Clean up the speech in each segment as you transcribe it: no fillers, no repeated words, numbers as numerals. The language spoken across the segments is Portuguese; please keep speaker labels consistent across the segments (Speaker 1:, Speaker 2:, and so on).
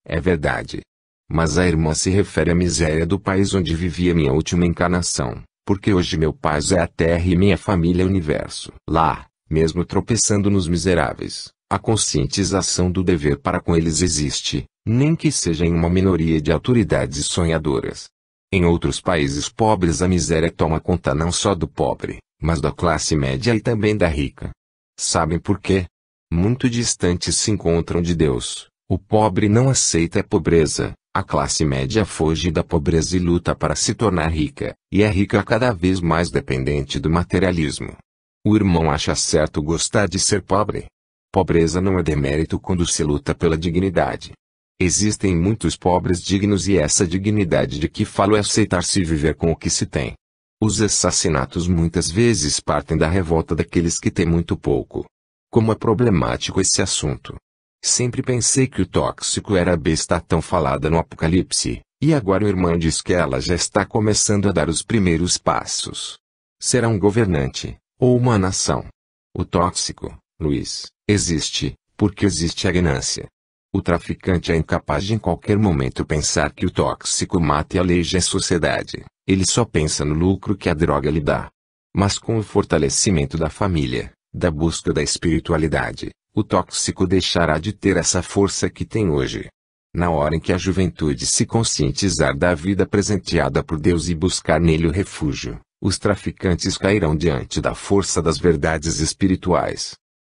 Speaker 1: É verdade. Mas a irmã se refere à miséria do país onde vivia minha última encarnação, porque hoje meu país é a terra e minha família é o universo. Lá, mesmo tropeçando nos miseráveis, a conscientização do dever para com eles existe, nem que seja em uma minoria de autoridades sonhadoras. Em outros países pobres a miséria toma conta não só do pobre, mas da classe média e também da rica. Sabem por quê? Muito distantes se encontram de Deus. O pobre não aceita a pobreza, a classe média foge da pobreza e luta para se tornar rica, e a rica cada vez mais dependente do materialismo. O irmão acha certo gostar de ser pobre. Pobreza não é demérito quando se luta pela dignidade. Existem muitos pobres dignos e essa dignidade de que falo é aceitar-se viver com o que se tem. Os assassinatos muitas vezes partem da revolta daqueles que têm muito pouco. Como é problemático esse assunto. Sempre pensei que o tóxico era a besta tão falada no Apocalipse, e agora o irmão diz que ela já está começando a dar os primeiros passos. Será um governante, ou uma nação. O tóxico, Luiz, existe, porque existe a ganância. O traficante é incapaz de em qualquer momento pensar que o tóxico mata e aleija a sociedade, ele só pensa no lucro que a droga lhe dá. Mas com o fortalecimento da família, da busca da espiritualidade, o tóxico deixará de ter essa força que tem hoje. Na hora em que a juventude se conscientizar da vida presenteada por Deus e buscar nele o refúgio, os traficantes cairão diante da força das verdades espirituais.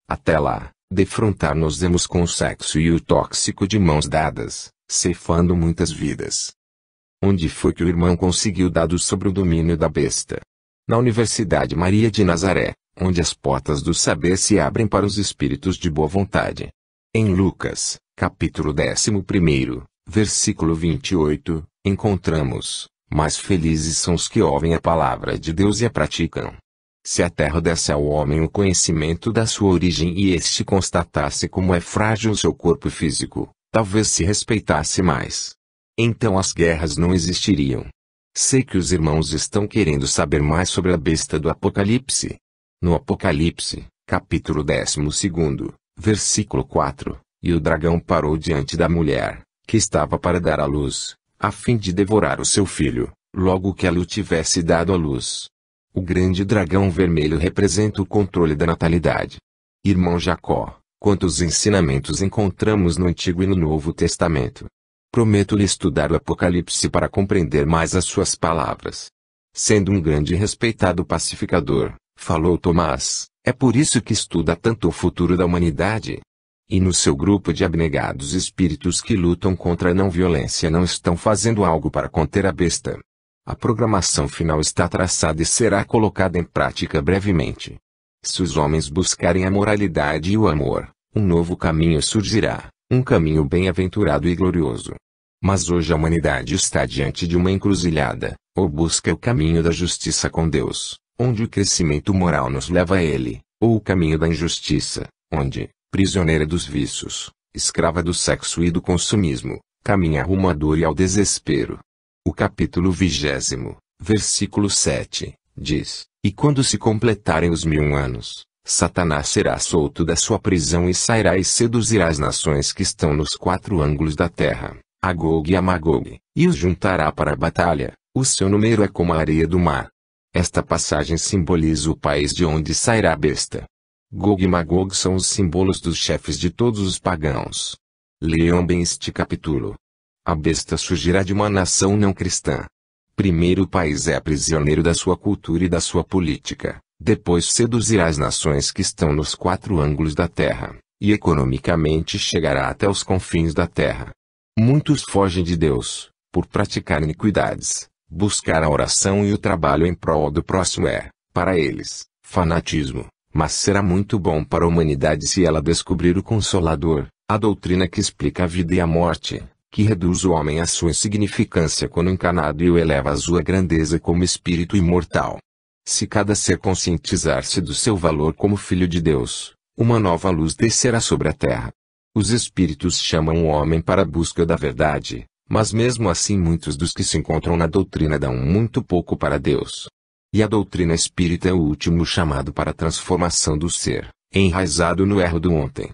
Speaker 1: Até lá, defrontar-nos-emos com o sexo e o tóxico de mãos dadas, ceifando muitas vidas. Onde foi que o irmão conseguiu dados sobre o domínio da besta? Na Universidade Maria de Nazaré, onde as portas do saber se abrem para os espíritos de boa vontade. Em Lucas, capítulo 11, versículo 28, encontramos: mais felizes são os que ouvem a palavra de Deus e a praticam. Se a terra desse ao homem o conhecimento da sua origem e este constatasse como é frágil o seu corpo físico, talvez se respeitasse mais. Então as guerras não existiriam. Sei que os irmãos estão querendo saber mais sobre a besta do Apocalipse. No Apocalipse, capítulo 12, versículo 4, e o dragão parou diante da mulher, que estava para dar à luz, a fim de devorar o seu filho, logo que ela o tivesse dado à luz. O grande dragão vermelho representa o controle da natalidade. Irmão Jacó, quantos ensinamentos encontramos no Antigo e no Novo Testamento? Prometo-lhe estudar o Apocalipse para compreender mais as suas palavras. Sendo um grande e respeitado pacificador, falou Tomás, é por isso que estuda tanto o futuro da humanidade. E no seu grupo de abnegados espíritos que lutam contra a não-violência não estão fazendo algo para conter a besta. A programação final está traçada e será colocada em prática brevemente. Se os homens buscarem a moralidade e o amor, um novo caminho surgirá, um caminho bem-aventurado e glorioso. Mas hoje a humanidade está diante de uma encruzilhada, ou busca o caminho da justiça com Deus, onde o crescimento moral nos leva a ele, ou o caminho da injustiça, onde, prisioneira dos vícios, escrava do sexo e do consumismo, caminha rumo à dor e ao desespero. O capítulo 20, versículo 7, diz: E quando se completarem os 1000 anos, Satanás será solto da sua prisão e sairá e seduzirá as nações que estão nos 4 ângulos da terra, a Gog e a Magog, e os juntará para a batalha. O seu número é como a areia do mar. Esta passagem simboliza o país de onde sairá a besta. Gog e Magog são os símbolos dos chefes de todos os pagãos. Leiam bem este capítulo. A besta surgirá de uma nação não cristã. Primeiro o país é prisioneiro da sua cultura e da sua política, depois seduzirá as nações que estão nos 4 ângulos da terra, e economicamente chegará até os confins da terra. Muitos fogem de Deus, por praticar iniquidades. Buscar a oração e o trabalho em prol do próximo é, para eles, fanatismo, mas será muito bom para a humanidade se ela descobrir o Consolador, a doutrina que explica a vida e a morte, que reduz o homem à sua insignificância quando encarnado e o eleva à sua grandeza como espírito imortal. Se cada ser conscientizar-se do seu valor como filho de Deus, uma nova luz descerá sobre a terra. Os espíritos chamam o homem para a busca da verdade, mas mesmo assim muitos dos que se encontram na doutrina dão muito pouco para Deus. E a doutrina espírita é o último chamado para a transformação do ser, enraizado no erro do ontem.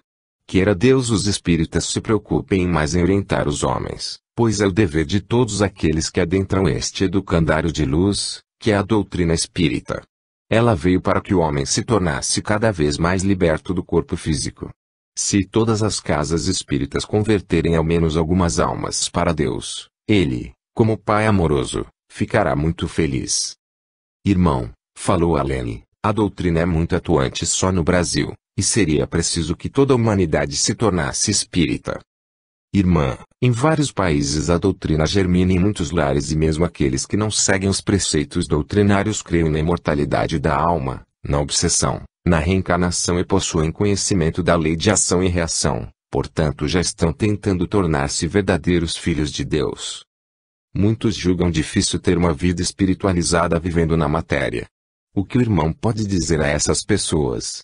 Speaker 1: Queira Deus os espíritas se preocupem mais em orientar os homens, pois é o dever de todos aqueles que adentram este educandário de luz, que é a doutrina espírita. Ela veio para que o homem se tornasse cada vez mais liberto do corpo físico. Se todas as casas espíritas converterem ao menos algumas almas para Deus, Ele, como Pai amoroso, ficará muito feliz. Irmão, falou Alene, a doutrina é muito atuante só no Brasil, e seria preciso que toda a humanidade se tornasse espírita. Irmã, em vários países a doutrina germina em muitos lares e mesmo aqueles que não seguem os preceitos doutrinários creem na imortalidade da alma, na obsessão, na reencarnação e possuem conhecimento da lei de ação e reação, portanto já estão tentando tornar-se verdadeiros filhos de Deus. Muitos julgam difícil ter uma vida espiritualizada vivendo na matéria. O que o irmão pode dizer a essas pessoas?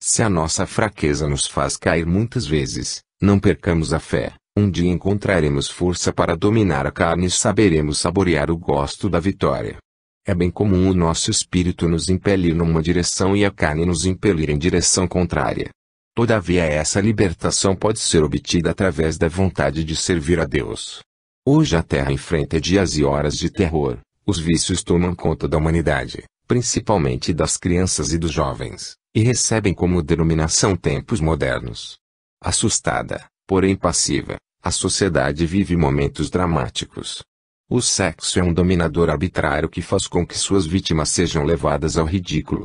Speaker 1: Se a nossa fraqueza nos faz cair muitas vezes, não percamos a fé. Um dia encontraremos força para dominar a carne e saberemos saborear o gosto da vitória. É bem comum o nosso espírito nos impelir numa direção e a carne nos impelir em direção contrária. Todavia essa libertação pode ser obtida através da vontade de servir a Deus. Hoje a Terra enfrenta dias e horas de terror. Os vícios tomam conta da humanidade, principalmente das crianças e dos jovens, e recebem como denominação tempos modernos. Assustada, porém passiva, a sociedade vive momentos dramáticos. O sexo é um dominador arbitrário que faz com que suas vítimas sejam levadas ao ridículo.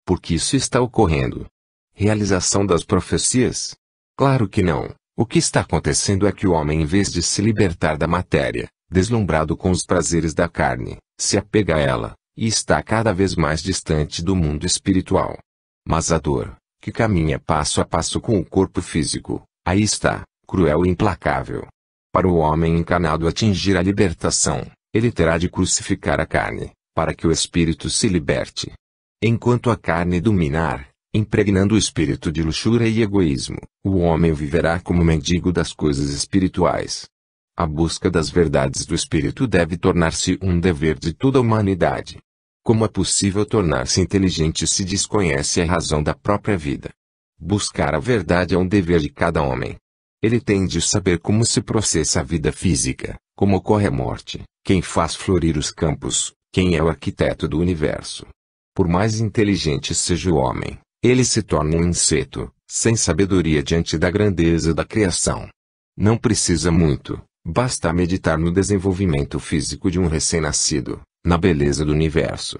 Speaker 1: Por que isso está ocorrendo? Realização das profecias? Claro que não. O que está acontecendo é que o homem, em vez de se libertar da matéria, deslumbrado com os prazeres da carne, se apega a ela, e está cada vez mais distante do mundo espiritual. Mas a dor, que caminha passo a passo com o corpo físico, aí está, cruel e implacável. Para o homem encarnado atingir a libertação, ele terá de crucificar a carne, para que o espírito se liberte. Enquanto a carne dominar, impregnando o espírito de luxúria e egoísmo, o homem viverá como mendigo das coisas espirituais. A busca das verdades do espírito deve tornar-se um dever de toda a humanidade. Como é possível tornar-se inteligente se desconhece a razão da própria vida? Buscar a verdade é um dever de cada homem. Ele tem de saber como se processa a vida física, como ocorre a morte, quem faz florir os campos, quem é o arquiteto do universo. Por mais inteligente seja o homem, ele se torna um inseto, sem sabedoria diante da grandeza da criação. Não precisa muito, basta meditar no desenvolvimento físico de um recém-nascido, na beleza do universo.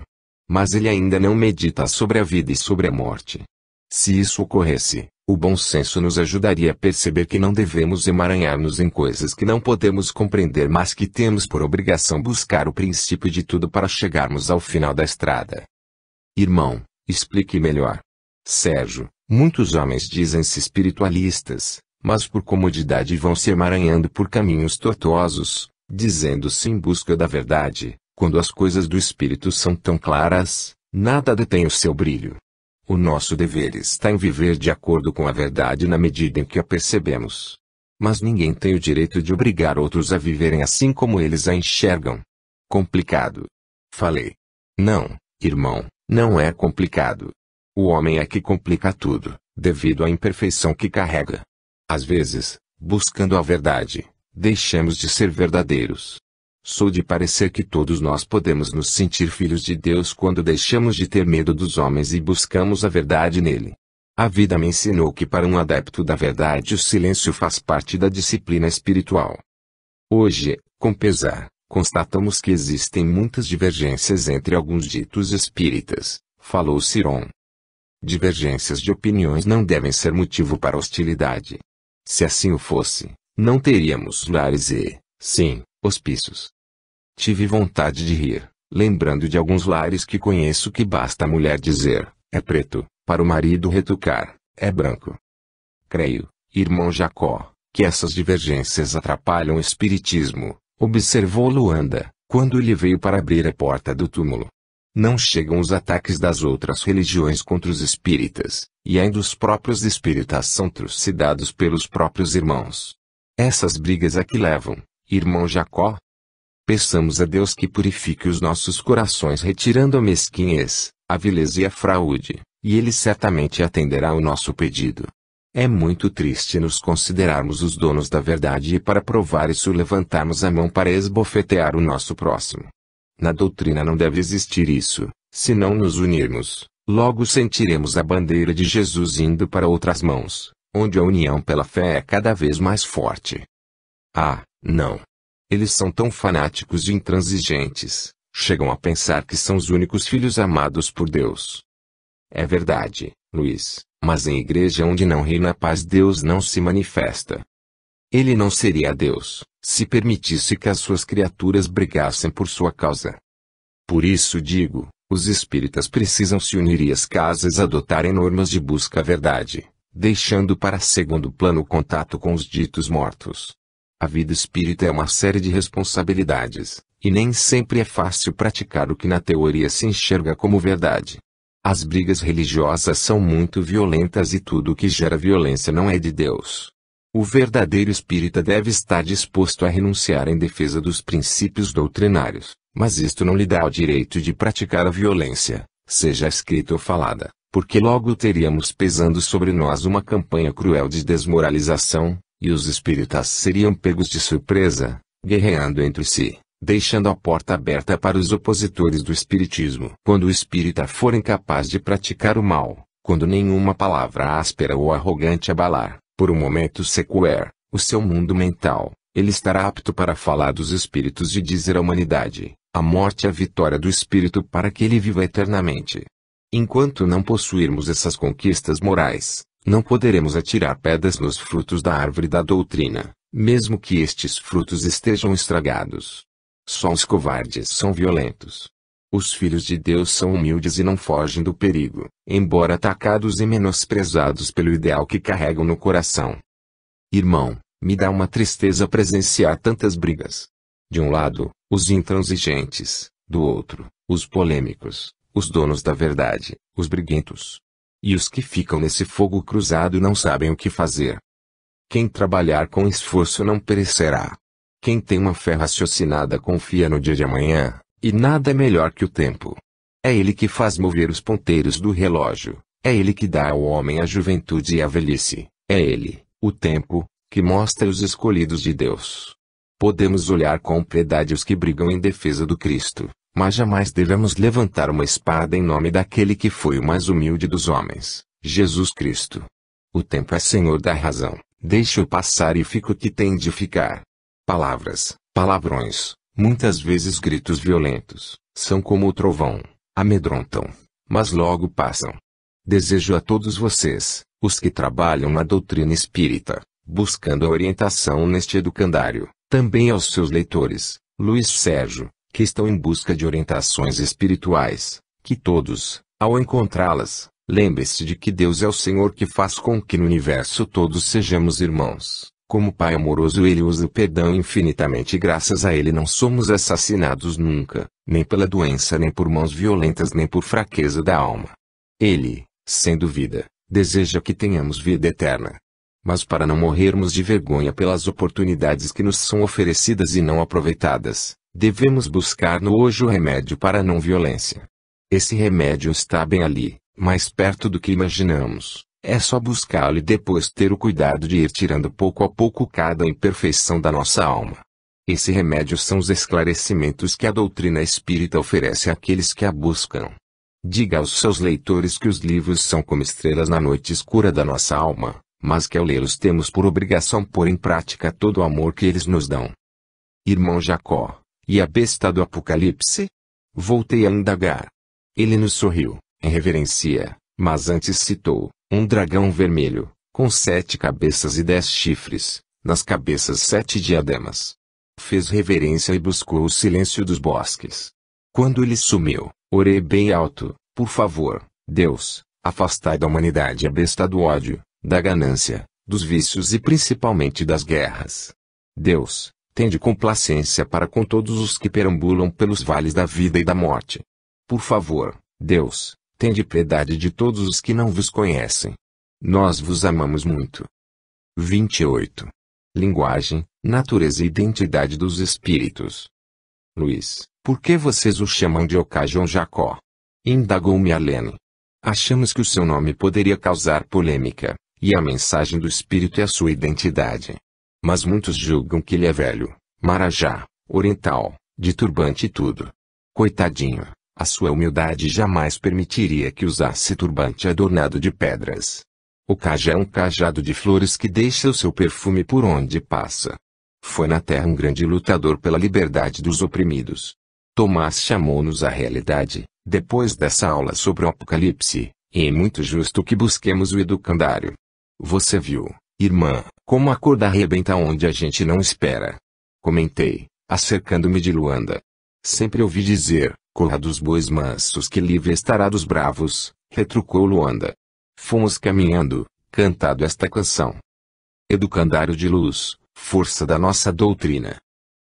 Speaker 1: Mas ele ainda não medita sobre a vida e sobre a morte. Se isso ocorresse, o bom senso nos ajudaria a perceber que não devemos emaranhar-nos em coisas que não podemos compreender, mas que temos por obrigação buscar o princípio de tudo para chegarmos ao final da estrada. Irmão, explique melhor. Sérgio, muitos homens dizem-se espiritualistas, mas por comodidade vão se emaranhando por caminhos tortuosos, dizendo-se em busca da verdade, quando as coisas do espírito são tão claras, nada detém o seu brilho. O nosso dever está em viver de acordo com a verdade na medida em que a percebemos. Mas ninguém tem o direito de obrigar outros a viverem assim como eles a enxergam. Complicado. Falei. Não, irmão, não é complicado. O homem é que complica tudo, devido à imperfeição que carrega. Às vezes, buscando a verdade, deixamos de ser verdadeiros. Sou de parecer que todos nós podemos nos sentir filhos de Deus quando deixamos de ter medo dos homens e buscamos a verdade nele. A vida me ensinou que para um adepto da verdade o silêncio faz parte da disciplina espiritual. Hoje, com pesar, constatamos que existem muitas divergências entre alguns ditos espíritas, falou Ciron. Divergências de opiniões não devem ser motivo para hostilidade. Se assim o fosse, não teríamos lares e, sim, hospícios. Tive vontade de rir, lembrando de alguns lares que conheço que basta a mulher dizer, é preto, para o marido retrucar, é branco. Creio, irmão Jacó, que essas divergências atrapalham o espiritismo, observou Luanda, quando ele veio para abrir a porta do túmulo. Não chegam os ataques das outras religiões contra os espíritas, e ainda os próprios espíritas são trucidados pelos próprios irmãos. Essas brigas a que levam, irmão Jacó? Peçamos a Deus que purifique os nossos corações retirando a mesquinhez, a vileza e a fraude, e Ele certamente atenderá ao nosso pedido. É muito triste nos considerarmos os donos da verdade e para provar isso levantarmos a mão para esbofetear o nosso próximo. Na doutrina não deve existir isso. Se não nos unirmos, logo sentiremos a bandeira de Jesus indo para outras mãos, onde a união pela fé é cada vez mais forte. Ah, não. Eles são tão fanáticos e intransigentes, chegam a pensar que são os únicos filhos amados por Deus. É verdade, Luiz, mas em igreja onde não reina a paz Deus não se manifesta. Ele não seria Deus, se permitisse que as suas criaturas brigassem por sua causa. Por isso digo, os espíritas precisam se unir e as casas adotarem normas de busca à verdade, deixando para segundo plano o contato com os ditos mortos. A vida espírita é uma série de responsabilidades, e nem sempre é fácil praticar o que na teoria se enxerga como verdade. As brigas religiosas são muito violentas e tudo o que gera violência não é de Deus. O verdadeiro espírita deve estar disposto a renunciar em defesa dos princípios doutrinários, mas isto não lhe dá o direito de praticar a violência, seja escrita ou falada, porque logo teríamos pesando sobre nós uma campanha cruel de desmoralização, e os espíritas seriam pegos de surpresa, guerreando entre si, deixando a porta aberta para os opositores do espiritismo. Quando o espírita for incapaz de praticar o mal, quando nenhuma palavra áspera ou arrogante abalar, por um momento sequer, o seu mundo mental, ele estará apto para falar dos espíritos e dizer à humanidade, a morte é a vitória do espírito para que ele viva eternamente. Enquanto não possuirmos essas conquistas morais, não poderemos atirar pedras nos frutos da árvore da doutrina, mesmo que estes frutos estejam estragados. Só os covardes são violentos. Os filhos de Deus são humildes e não fogem do perigo, embora atacados e menosprezados pelo ideal que carregam no coração. Irmão, me dá uma tristeza presenciar tantas brigas. De um lado, os intransigentes, do outro, os polêmicos, os donos da verdade, os briguentos. E os que ficam nesse fogo cruzado não sabem o que fazer. Quem trabalhar com esforço não perecerá. Quem tem uma fé raciocinada confia no dia de amanhã, e nada é melhor que o tempo. É ele que faz mover os ponteiros do relógio, é ele que dá ao homem a juventude e a velhice, é ele, o tempo, que mostra os escolhidos de Deus. Podemos olhar com piedade os que brigam em defesa do Cristo, mas jamais devemos levantar uma espada em nome daquele que foi o mais humilde dos homens, Jesus Cristo. O tempo é senhor da razão, deixa-o passar e fica o que tem de ficar. Palavras, palavrões, muitas vezes gritos violentos, são como o trovão, amedrontam, mas logo passam. Desejo a todos vocês, os que trabalham na doutrina espírita, buscando a orientação neste educandário, também aos seus leitores, Luiz Sérgio, que estão em busca de orientações espirituais, que todos, ao encontrá-las, lembre-se de que Deus é o Senhor que faz com que no universo todos sejamos irmãos. Como Pai amoroso Ele usa o perdão infinitamente e graças a Ele não somos assassinados nunca, nem pela doença nem por mãos violentas nem por fraqueza da alma. Ele, sendo vida, deseja que tenhamos vida eterna. Mas para não morrermos de vergonha pelas oportunidades que nos são oferecidas e não aproveitadas, devemos buscar no hoje o remédio para a não violência. Esse remédio está bem ali, mais perto do que imaginamos. É só buscá-lo e depois ter o cuidado de ir tirando pouco a pouco cada imperfeição da nossa alma. Esse remédio são os esclarecimentos que a doutrina espírita oferece àqueles que a buscam. Diga aos seus leitores que os livros são como estrelas na noite escura da nossa alma, mas que ao lê-los temos por obrigação pôr em prática todo o amor que eles nos dão. Irmão Jacó, e a besta do Apocalipse? Voltei a indagar. Ele nos sorriu, em reverência, mas antes citou um dragão vermelho, com 7 cabeças e 10 chifres, nas cabeças 7 diademas. Fez reverência e buscou o silêncio dos bosques. Quando ele sumiu, orei bem alto, por favor, Deus, afastai da humanidade a besta do ódio, da ganância, dos vícios e principalmente das guerras. Deus, tende complacência para com todos os que perambulam pelos vales da vida e da morte. Por favor, Deus, tende piedade de todos os que não vos conhecem. Nós vos amamos muito. 28. Linguagem, natureza e identidade dos espíritos. Luiz, por que vocês o chamam de Occasion Jacó? Indagou-me Arlene. Achamos que o seu nome poderia causar polêmica, e a mensagem do Espírito é a sua identidade. Mas muitos julgam que ele é velho, marajá, oriental, de turbante e tudo. Coitadinho, a sua humildade jamais permitiria que usasse turbante adornado de pedras. O cajá é um cajado de flores que deixa o seu perfume por onde passa. Foi na terra um grande lutador pela liberdade dos oprimidos. Tomás chamou-nos à realidade, depois dessa aula sobre o Apocalipse, e é muito justo que busquemos o educandário. Você viu, irmã, como a corda arrebenta onde a gente não espera. Comentei, acercando-me de Luanda. Sempre ouvi dizer, corra dos bois mansos que livre estará dos bravos, retrucou Luanda. Fomos caminhando, cantado esta canção. Educandário de luz, força da nossa doutrina.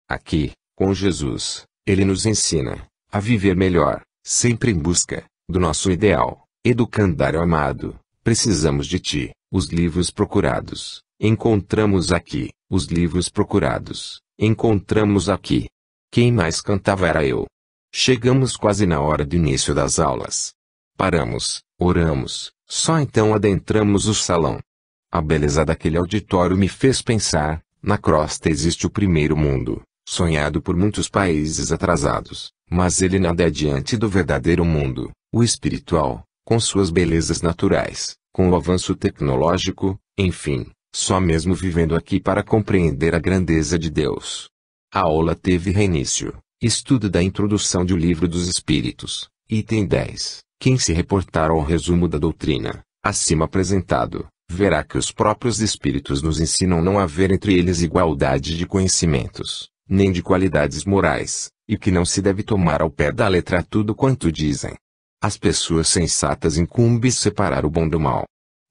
Speaker 1: Aqui, com Jesus, ele nos ensina a viver melhor, sempre em busca do nosso ideal. Educandário amado, precisamos de ti, os livros procurados. Encontramos aqui, os livros procurados. Encontramos aqui. Quem mais cantava era eu. Chegamos quase na hora do início das aulas. Paramos, oramos, só então adentramos o salão. A beleza daquele auditório me fez pensar, na crosta existe o primeiro mundo, sonhado por muitos países atrasados, mas ele nada é diante do verdadeiro mundo, o espiritual, com suas belezas naturais, com o avanço tecnológico, enfim, só mesmo vivendo aqui para compreender a grandeza de Deus. A aula teve reinício, estudo da introdução do Livro dos Espíritos, item 10. Quem se reportar ao resumo da doutrina, acima apresentado, verá que os próprios Espíritos nos ensinam não haver entre eles igualdade de conhecimentos, nem de qualidades morais, e que não se deve tomar ao pé da letra tudo quanto dizem. As pessoas sensatas incumbe separar o bom do mal.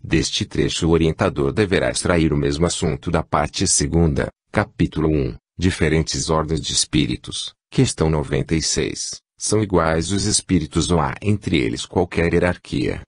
Speaker 1: Deste trecho o orientador deverá extrair o mesmo assunto da parte 2ª, capítulo 1, diferentes ordens de espíritos, questão 96. São iguais os espíritos ou há entre eles qualquer hierarquia?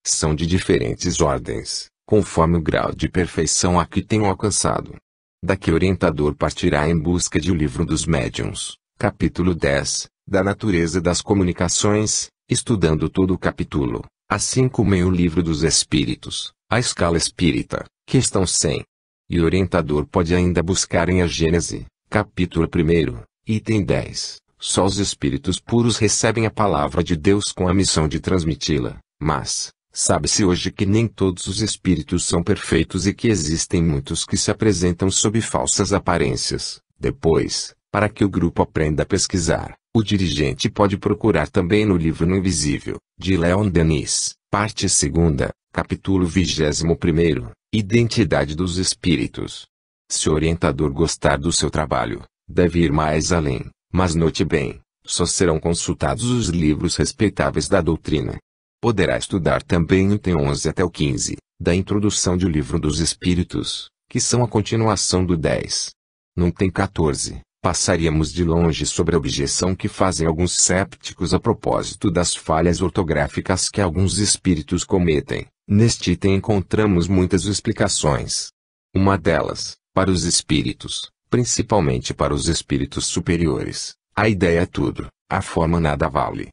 Speaker 1: São de diferentes ordens, conforme o grau de perfeição a que tenham alcançado. Daqui o orientador partirá em busca de O Livro dos Médiuns, capítulo 10, da natureza das comunicações, estudando todo o capítulo, assim como em O Livro dos Espíritos, a escala espírita, questão 100. E o orientador pode ainda buscar em A Gênese, capítulo 1, item 10. Só os espíritos puros recebem a palavra de Deus com a missão de transmiti-la, mas, sabe-se hoje que nem todos os espíritos são perfeitos e que existem muitos que se apresentam sob falsas aparências. Depois, para que o grupo aprenda a pesquisar, o dirigente pode procurar também no Livro no Invisível, de Leon Denis, parte 2ª, capítulo 21º, Identidade dos Espíritos. Se o orientador gostar do seu trabalho, deve ir mais além. Mas note bem, só serão consultados os livros respeitáveis da doutrina. Poderá estudar também o item 11 até o 15, da introdução do Livro dos Espíritos, que são a continuação do 10. No item 14, passaríamos de longe sobre a objeção que fazem alguns sépticos a propósito das falhas ortográficas que alguns espíritos cometem. Neste item encontramos muitas explicações. Uma delas, para os espíritos, principalmente para os espíritos superiores, a ideia é tudo, a forma nada vale.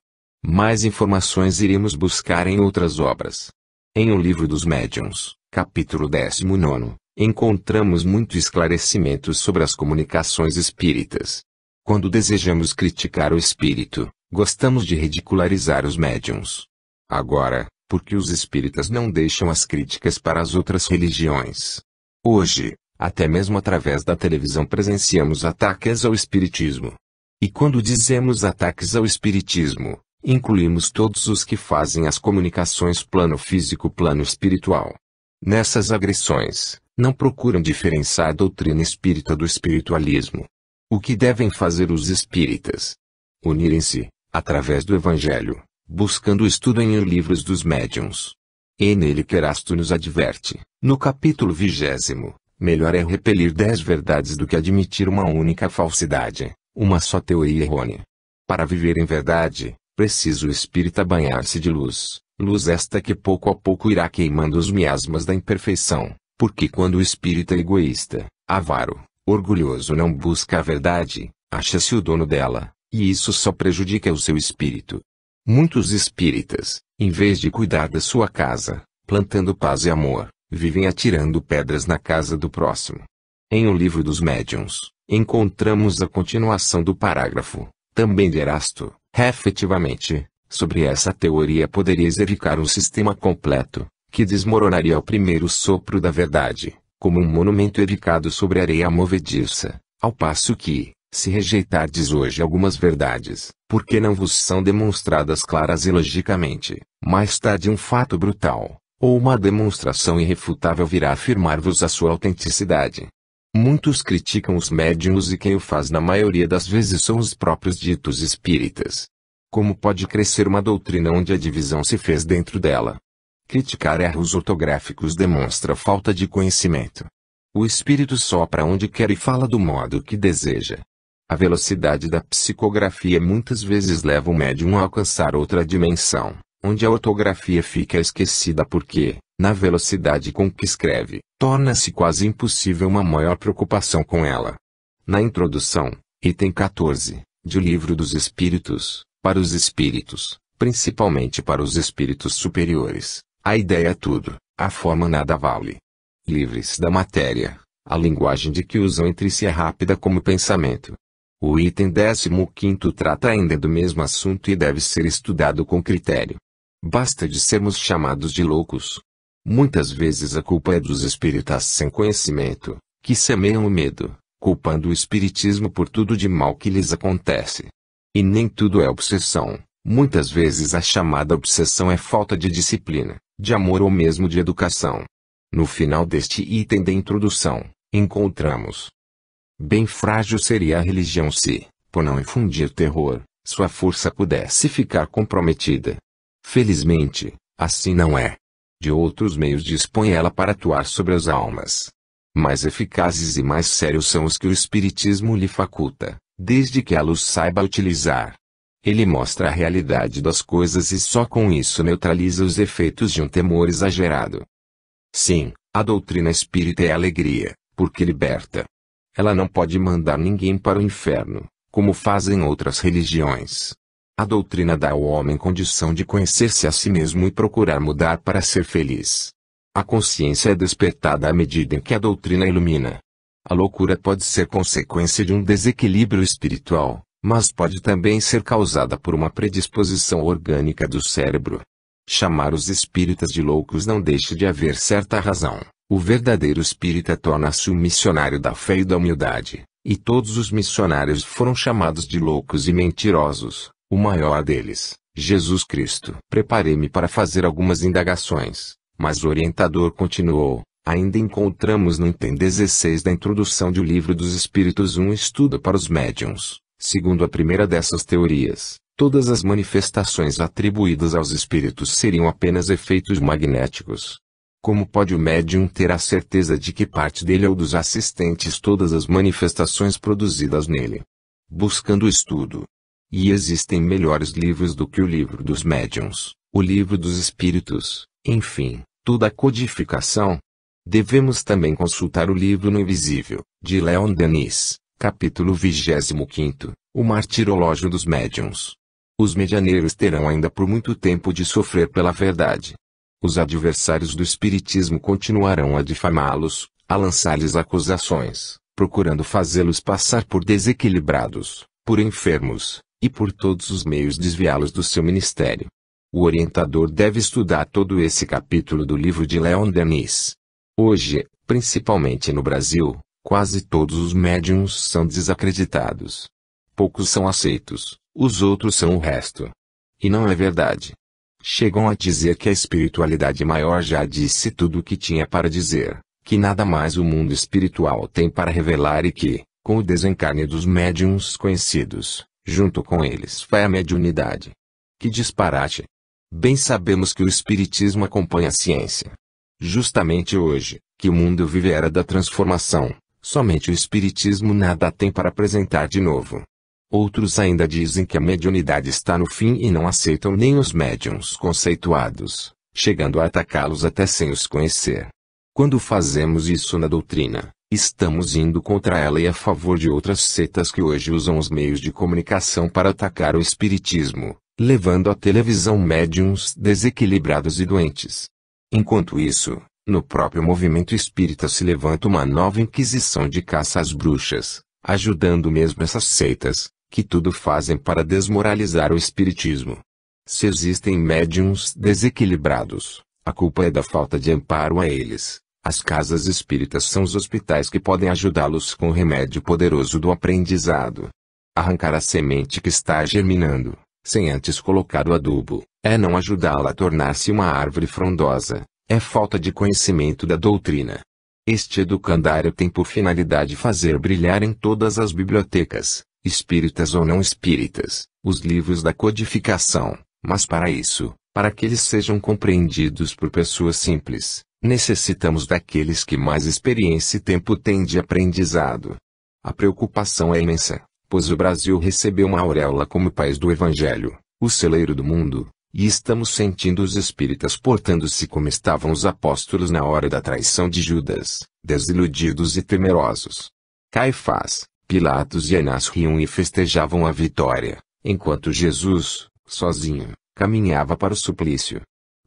Speaker 1: Mais informações iremos buscar em outras obras. Em O Livro dos Médiuns, capítulo 19, encontramos muito esclarecimento sobre as comunicações espíritas. Quando desejamos criticar o espírito, gostamos de ridicularizar os médiuns. Agora, por que os espíritas não deixam as críticas para as outras religiões? Hoje, até mesmo através da televisão presenciamos ataques ao espiritismo. E quando dizemos ataques ao espiritismo, incluímos todos os que fazem as comunicações plano físico plano espiritual. Nessas agressões, não procuram diferenciar a doutrina espírita do espiritualismo. O que devem fazer os espíritas? Unirem-se, através do Evangelho, buscando o estudo em livros dos médiuns. E nele Querasto nos adverte, no capítulo 20, melhor é repelir 10 verdades do que admitir uma única falsidade, uma só teoria errônea. Para viver em verdade, precisa o espírita banhar-se de luz, luz esta que pouco a pouco irá queimando os miasmas da imperfeição, porque quando o espírita é egoísta, avaro, orgulhoso não busca a verdade, acha-se o dono dela, e isso só prejudica o seu espírito. Muitos espíritas, em vez de cuidar da sua casa, plantando paz e amor, vivem atirando pedras na casa do próximo. Em O Livro dos Médiuns, encontramos a continuação do parágrafo, também de Erasto. Efetivamente, sobre essa teoria poderia edificar um sistema completo, que desmoronaria ao primeiro sopro da verdade, como um monumento edificado sobre areia movediça, ao passo que, se rejeitardes hoje algumas verdades, porque não vos são demonstradas claras e logicamente, mais tarde um fato brutal, ou uma demonstração irrefutável virá afirmar-vos a sua autenticidade. Muitos criticam os médiuns e quem o faz na maioria das vezes são os próprios ditos espíritas. Como pode crescer uma doutrina onde a divisão se fez dentro dela? Criticar erros ortográficos demonstra falta de conhecimento. O espírito sopra onde quer e fala do modo que deseja. A velocidade da psicografia muitas vezes leva o médium a alcançar outra dimensão, onde a ortografia fica esquecida porque, na velocidade com que escreve, torna-se quase impossível uma maior preocupação com ela. Na introdução, item 14, de O Livro dos Espíritos, para os espíritos, principalmente para os espíritos superiores, a ideia é tudo, a forma nada vale. Livres da matéria, a linguagem de que usam entre si é rápida como pensamento. O item 15º trata ainda do mesmo assunto e deve ser estudado com critério. Basta de sermos chamados de loucos. Muitas vezes a culpa é dos espíritas sem conhecimento, que semeiam o medo, culpando o espiritismo por tudo de mal que lhes acontece. E nem tudo é obsessão. Muitas vezes a chamada obsessão é falta de disciplina, de amor ou mesmo de educação. No final deste item da introdução, encontramos: bem frágil seria a religião se, por não infundir terror, sua força pudesse ficar comprometida. Felizmente, assim não é. De outros meios dispõe ela para atuar sobre as almas. Mais eficazes e mais sérios são os que o Espiritismo lhe faculta, desde que ela os saiba utilizar. Ele mostra a realidade das coisas e só com isso neutraliza os efeitos de um temor exagerado. Sim, a doutrina espírita é alegria, porque liberta. Ela não pode mandar ninguém para o inferno, como fazem outras religiões. A doutrina dá ao homem condição de conhecer-se a si mesmo e procurar mudar para ser feliz. A consciência é despertada à medida em que a doutrina ilumina. A loucura pode ser consequência de um desequilíbrio espiritual, mas pode também ser causada por uma predisposição orgânica do cérebro. Chamar os espíritas de loucos não deixa de haver certa razão. O verdadeiro espírita torna-se o missionário da fé e da humildade, e todos os missionários foram chamados de loucos e mentirosos, o maior deles, Jesus Cristo. Preparei-me para fazer algumas indagações, mas o orientador continuou: ainda encontramos no item 16 da introdução de O Livro dos Espíritos um estudo para os médiuns. Segundo a primeira dessas teorias, todas as manifestações atribuídas aos espíritos seriam apenas efeitos magnéticos. Como pode o médium ter a certeza de que parte dele ou dos assistentes todas as manifestações produzidas nele? Buscando o estudo. E existem melhores livros do que o Livro dos Médiuns, o Livro dos Espíritos, enfim, toda a codificação. Devemos também consultar o livro No Invisível, de Leon Denis, capítulo 25, O Martirológio dos Médiuns. Os medianeiros terão ainda por muito tempo de sofrer pela verdade. Os adversários do espiritismo continuarão a difamá-los, a lançar-lhes acusações, procurando fazê-los passar por desequilibrados, por enfermos, e por todos os meios desviá-los do seu ministério. O orientador deve estudar todo esse capítulo do livro de Leon Denis. Hoje, principalmente no Brasil, quase todos os médiuns são desacreditados. Poucos são aceitos, os outros são o resto. E não é verdade. Chegam a dizer que a espiritualidade maior já disse tudo o que tinha para dizer, que nada mais o mundo espiritual tem para revelar e que, com o desencarne dos médiuns conhecidos, junto com eles vai a mediunidade. Que disparate! Bem sabemos que o espiritismo acompanha a ciência. Justamente hoje, que o mundo vive a era da transformação, somente o espiritismo nada tem para apresentar de novo. Outros ainda dizem que a mediunidade está no fim e não aceitam nem os médiuns conceituados, chegando a atacá-los até sem os conhecer. Quando fazemos isso na doutrina, estamos indo contra ela e a favor de outras setas que hoje usam os meios de comunicação para atacar o espiritismo, levando à televisão médiuns desequilibrados e doentes. Enquanto isso, No próprio movimento espírita se levanta uma nova inquisição de caça às bruxas, ajudando mesmo essas seitas, que tudo fazem para desmoralizar o espiritismo. Se existem médiuns desequilibrados, a culpa é da falta de amparo a eles. As casas espíritas são os hospitais que podem ajudá-los com o remédio poderoso do aprendizado. Arrancar a semente que está germinando, sem antes colocar o adubo, é não ajudá-la a tornar-se uma árvore frondosa, é falta de conhecimento da doutrina. Este educandário tem por finalidade fazer brilhar em todas as bibliotecas, espíritas ou não espíritas, os livros da codificação, mas para isso, para que eles sejam compreendidos por pessoas simples, necessitamos daqueles que mais experiência e tempo têm de aprendizado. A preocupação é imensa, pois o Brasil recebeu uma auréola como país do Evangelho, o celeiro do mundo, e estamos sentindo os espíritas portando-se como estavam os apóstolos na hora da traição de Judas, desiludidos e temerosos. Caifás, Pilatos e Anás riam e festejavam a vitória, enquanto Jesus, sozinho, caminhava para o suplício.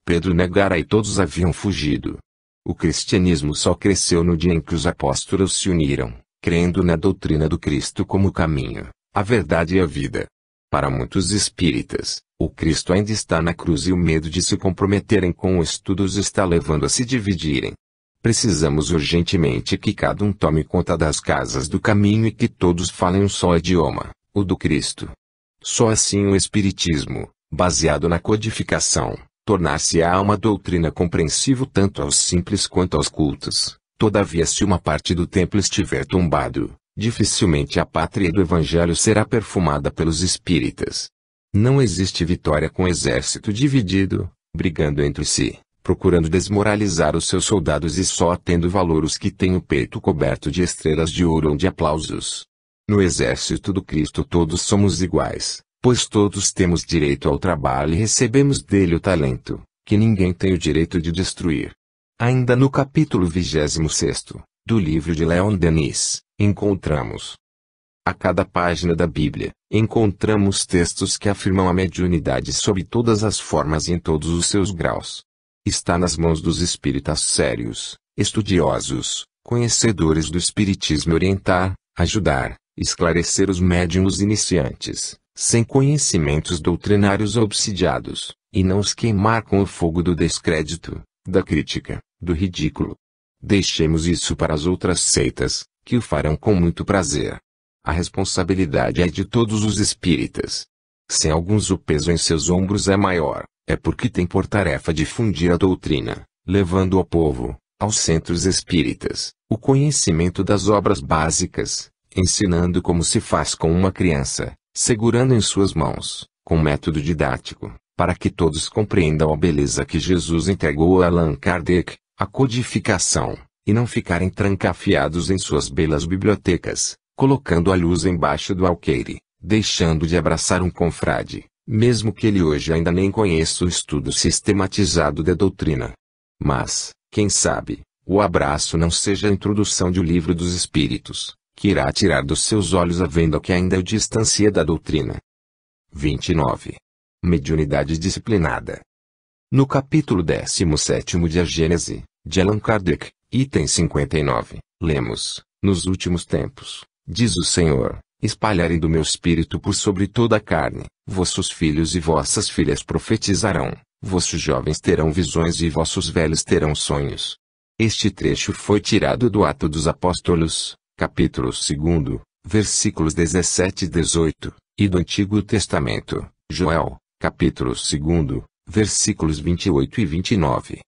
Speaker 1: Pedro negara e todos haviam fugido. O cristianismo só cresceu no dia em que os apóstolos se uniram, crendo na doutrina do Cristo como o caminho, a verdade e a vida. Para muitos espíritas, o Cristo ainda está na cruz e o medo de se comprometerem com o estudo os está levando a se dividirem. Precisamos urgentemente que cada um tome conta das casas do caminho e que todos falem um só idioma, o do Cristo. Só assim o Espiritismo, baseado na codificação, tornar-se-á uma doutrina compreensível tanto aos simples quanto aos cultos. Todavia, se uma parte do templo estiver tombado, dificilmente a pátria do Evangelho será perfumada pelos espíritas. Não existe vitória com exército dividido, brigando entre si, procurando desmoralizar os seus soldados e só tendo valor os que têm o peito coberto de estrelas de ouro ou de aplausos. No exército do Cristo todos somos iguais, pois todos temos direito ao trabalho e recebemos dele o talento, que ninguém tem o direito de destruir. Ainda no capítulo 26º, do livro de Leon Denis, encontramos. A cada página da Bíblia, encontramos textos que afirmam a mediunidade sob todas as formas e em todos os seus graus. Está nas mãos dos espíritas sérios, estudiosos, conhecedores do espiritismo orientar, ajudar, esclarecer os médiuns iniciantes, sem conhecimentos doutrinários obsidiados, e não os queimar com o fogo do descrédito, da crítica, do ridículo. Deixemos isso para as outras seitas, que o farão com muito prazer. A responsabilidade é de todos os espíritas. Se alguns o peso em seus ombros é maior, é porque tem por tarefa difundir a doutrina, levando ao povo, aos centros espíritas, o conhecimento das obras básicas, ensinando como se faz com uma criança, segurando em suas mãos, com método didático, para que todos compreendam a beleza que Jesus entregou a Allan Kardec, a codificação, e não ficarem trancafiados em suas belas bibliotecas, colocando a luz embaixo do alqueire, deixando de abraçar um confrade, mesmo que ele hoje ainda nem conheça o estudo sistematizado da doutrina. Mas, quem sabe, o abraço não seja a introdução de O Livro dos Espíritos, que irá tirar dos seus olhos a venda que ainda o distancia da doutrina. 29. Mediunidade disciplinada. No capítulo 17º de A Gênese, de Allan Kardec, item 59, lemos: nos últimos tempos, diz o Senhor, espalharei do meu espírito por sobre toda a carne, vossos filhos e vossas filhas profetizarão, vossos jovens terão visões e vossos velhos terão sonhos. Este trecho foi tirado do Atos dos Apóstolos, capítulo 2, versículos 17 e 18, e do Antigo Testamento, Joel, capítulo 2, versículos 28 e 29.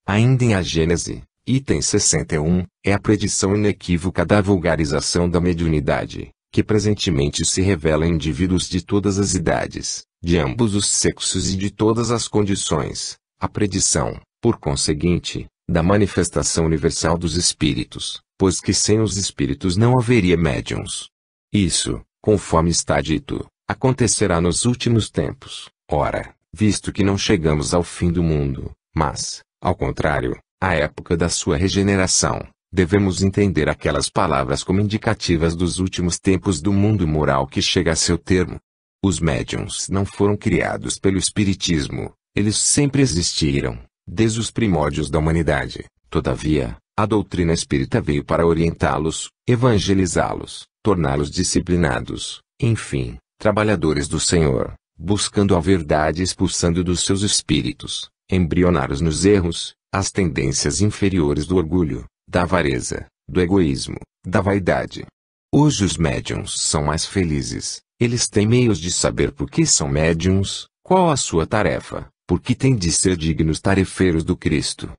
Speaker 1: Ainda em A Gênese, item 61, é a predição inequívoca da vulgarização da mediunidade, que presentemente se revela em indivíduos de todas as idades, de ambos os sexos e de todas as condições, a predição, por conseguinte, da manifestação universal dos espíritos, pois que sem os espíritos não haveria médiuns. Isso, conforme está dito, acontecerá nos últimos tempos. Ora, visto que não chegamos ao fim do mundo, mas, ao contrário, à época da sua regeneração, devemos entender aquelas palavras como indicativas dos últimos tempos do mundo moral que chega a seu termo. Os médiuns não foram criados pelo espiritismo, eles sempre existiram, desde os primórdios da humanidade, Todavia, a doutrina espírita veio para orientá-los, evangelizá-los, torná-los disciplinados, enfim, trabalhadores do Senhor, buscando a verdade e expulsando dos seus espíritos, embrionários nos erros, as tendências inferiores do orgulho, da avareza, do egoísmo, da vaidade. Hoje os médiuns são mais felizes, eles têm meios de saber por que são médiuns, qual a sua tarefa, por que têm de ser dignos tarefeiros do Cristo.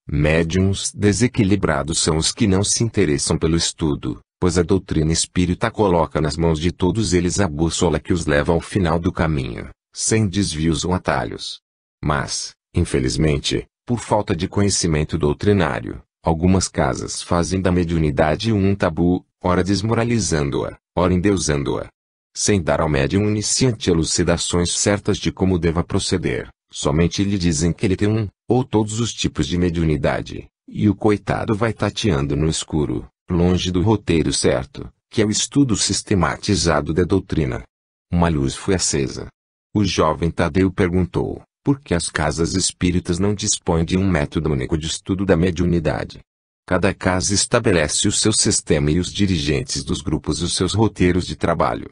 Speaker 1: Médiuns desequilibrados são os que não se interessam pelo estudo, pois a doutrina espírita coloca nas mãos de todos eles a bússola que os leva ao final do caminho, sem desvios ou atalhos. Mas, infelizmente, por falta de conhecimento doutrinário, algumas casas fazem da mediunidade um tabu, ora desmoralizando-a, ora endeusando-a. Sem dar ao médium iniciante elucidações certas de como deva proceder, somente lhe dizem que ele tem um, ou todos os tipos de mediunidade, e o coitado vai tateando no escuro, longe do roteiro certo, que é o estudo sistematizado da doutrina. Uma luz foi acesa. O jovem Tadeu perguntou, por que as casas espíritas não dispõem de um método único de estudo da mediunidade? Cada casa estabelece o seu sistema e os dirigentes dos grupos os seus roteiros de trabalho.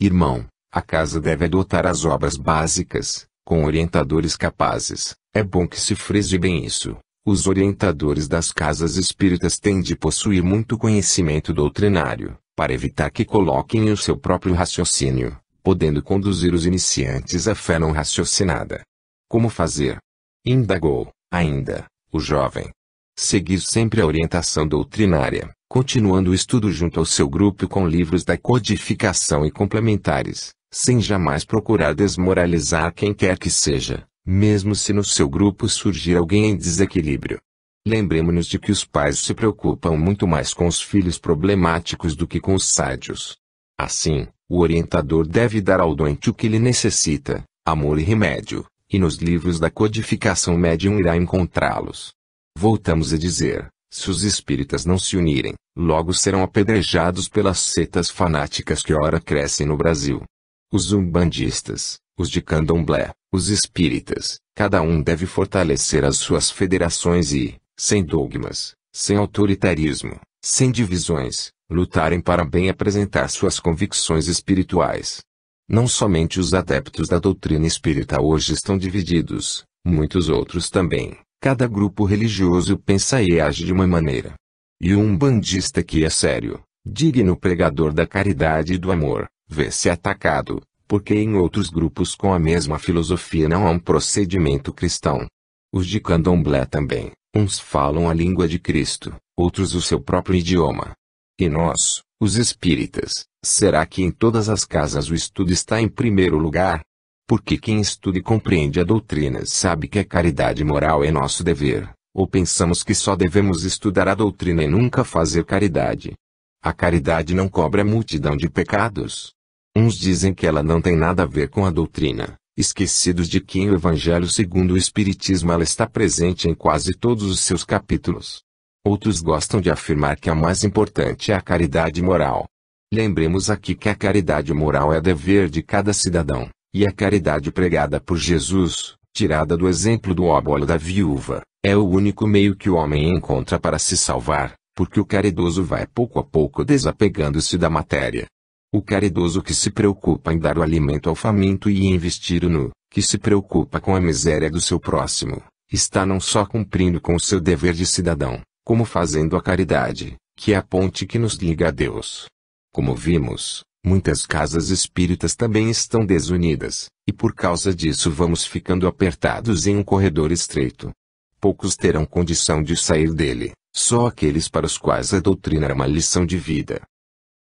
Speaker 1: Irmão, a casa deve adotar as obras básicas, com orientadores capazes. É bom que se frise bem isso. Os orientadores das casas espíritas têm de possuir muito conhecimento doutrinário, para evitar que coloquem o seu próprio raciocínio, podendo conduzir os iniciantes à fé não raciocinada. Como fazer? Indagou, ainda, o jovem. Seguir sempre a orientação doutrinária, continuando o estudo junto ao seu grupo com livros da codificação e complementares, sem jamais procurar desmoralizar quem quer que seja, mesmo se no seu grupo surgir alguém em desequilíbrio. Lembremos-nos de que os pais se preocupam muito mais com os filhos problemáticos do que com os sádios. Assim, o orientador deve dar ao doente o que ele necessita, amor e remédio, e nos livros da codificação médium irá encontrá-los. Voltamos a dizer, se os espíritas não se unirem, logo serão apedrejados pelas setas fanáticas que ora crescem no Brasil. Os umbandistas, os de candomblé, os espíritas, cada um deve fortalecer as suas federações e, sem dogmas, sem autoritarismo, sem divisões, lutarem para bem apresentar suas convicções espirituais. Não somente os adeptos da doutrina espírita hoje estão divididos, muitos outros também. Cada grupo religioso pensa e age de uma maneira. E o umbandista que é sério, digno pregador da caridade e do amor, vê-se atacado, porque em outros grupos com a mesma filosofia não há um procedimento cristão. Os de candomblé também, uns falam a língua de Cristo, outros o seu próprio idioma. E nós, os espíritas, será que em todas as casas o estudo está em primeiro lugar? Porque quem estuda e compreende a doutrina sabe que a caridade moral é nosso dever, ou pensamos que só devemos estudar a doutrina e nunca fazer caridade? A caridade não cobre a multidão de pecados. Uns dizem que ela não tem nada a ver com a doutrina, esquecidos de que em o Evangelho segundo o Espiritismo ela está presente em quase todos os seus capítulos. Outros gostam de afirmar que a mais importante é a caridade moral. Lembremos aqui que a caridade moral é dever de cada cidadão. E a caridade pregada por Jesus, tirada do exemplo do óbolo da viúva, é o único meio que o homem encontra para se salvar, porque o caridoso vai pouco a pouco desapegando-se da matéria. O caridoso que se preocupa em dar o alimento ao faminto e investir no, que se preocupa com a miséria do seu próximo, está não só cumprindo com o seu dever de cidadão, como fazendo a caridade, que é a ponte que nos liga a Deus. Como vimos, muitas casas espíritas também estão desunidas, e por causa disso vamos ficando apertados em um corredor estreito. Poucos terão condição de sair dele, só aqueles para os quais a doutrina é uma lição de vida.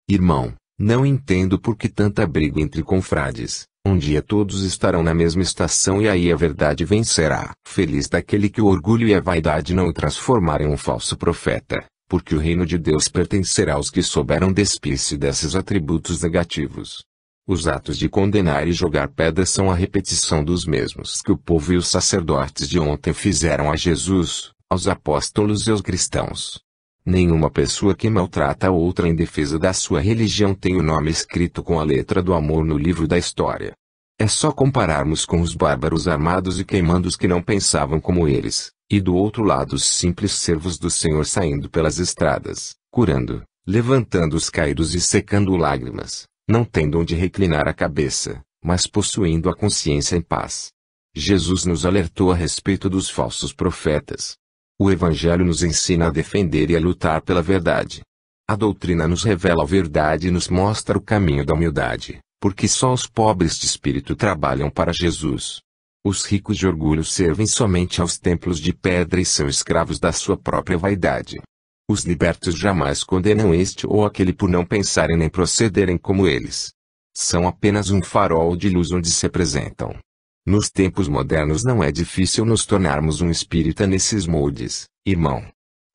Speaker 1: Irmão, não entendo por que tanta briga entre confrades. Um dia todos estarão na mesma estação e aí a verdade vencerá. Feliz daquele que o orgulho e a vaidade não o transformarem em um falso profeta. Porque o reino de Deus pertencerá aos que souberam despir-se desses atributos negativos. Os atos de condenar e jogar pedras são a repetição dos mesmos que o povo e os sacerdotes de ontem fizeram a Jesus, aos apóstolos e aos cristãos. Nenhuma pessoa que maltrata a outra em defesa da sua religião tem o nome escrito com a letra do amor no livro da história. É só compararmos com os bárbaros armados e queimando os que não pensavam como eles, E do outro lado os simples servos do Senhor saindo pelas estradas, curando, levantando os caídos e secando lágrimas, não tendo onde reclinar a cabeça, mas possuindo a consciência em paz. Jesus nos alertou a respeito dos falsos profetas. O Evangelho nos ensina a defender e a lutar pela verdade. A doutrina nos revela a verdade e nos mostra o caminho da humildade, porque só os pobres de espírito trabalham para Jesus. Os ricos de orgulho servem somente aos templos de pedra e são escravos da sua própria vaidade. Os libertos jamais condenam este ou aquele por não pensarem nem procederem como eles. São apenas um farol de luz onde se apresentam. Nos tempos modernos não é difícil nos tornarmos um espírita nesses moldes, irmão.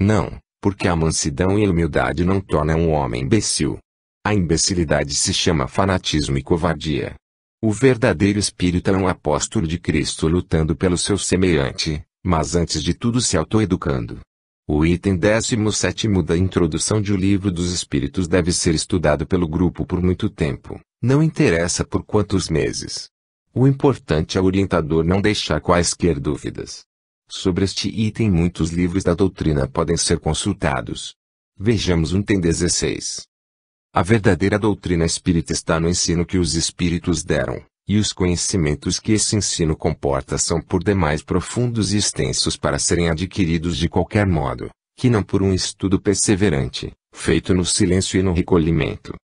Speaker 1: Não, porque a mansidão e a humildade não tornam um homem imbecil. A imbecilidade se chama fanatismo e covardia. O verdadeiro espírita é um apóstolo de Cristo lutando pelo seu semelhante, mas antes de tudo se autoeducando. O item 17º da introdução de O Livro dos Espíritos deve ser estudado pelo grupo por muito tempo, não interessa por quantos meses. O importante é o orientador não deixar quaisquer dúvidas. Sobre este item muitos livros da doutrina podem ser consultados. Vejamos o item 16. A verdadeira doutrina espírita está no ensino que os espíritos deram, e os conhecimentos que esse ensino comporta são por demais profundos e extensos para serem adquiridos de qualquer modo, que não por um estudo perseverante, feito no silêncio e no recolhimento.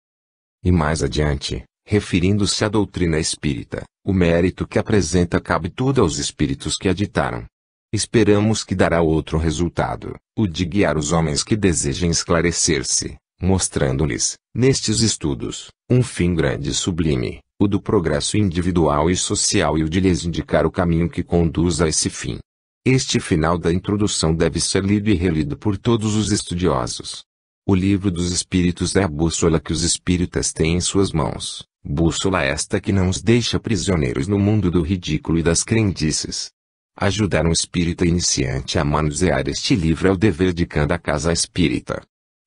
Speaker 1: E mais adiante, referindo-se à doutrina espírita, o mérito que apresenta cabe todo aos espíritos que a ditaram. Esperamos que dará outro resultado, o de guiar os homens que desejem esclarecer-se, mostrando-lhes, nestes estudos, um fim grande e sublime, o do progresso individual e social e o de lhes indicar o caminho que conduz a esse fim. Este final da introdução deve ser lido e relido por todos os estudiosos. O Livro dos Espíritos é a bússola que os espíritas têm em suas mãos, bússola esta que não os deixa prisioneiros no mundo do ridículo e das crendices. Ajudar um espírita iniciante a manusear este livro é o dever de cada casa espírita.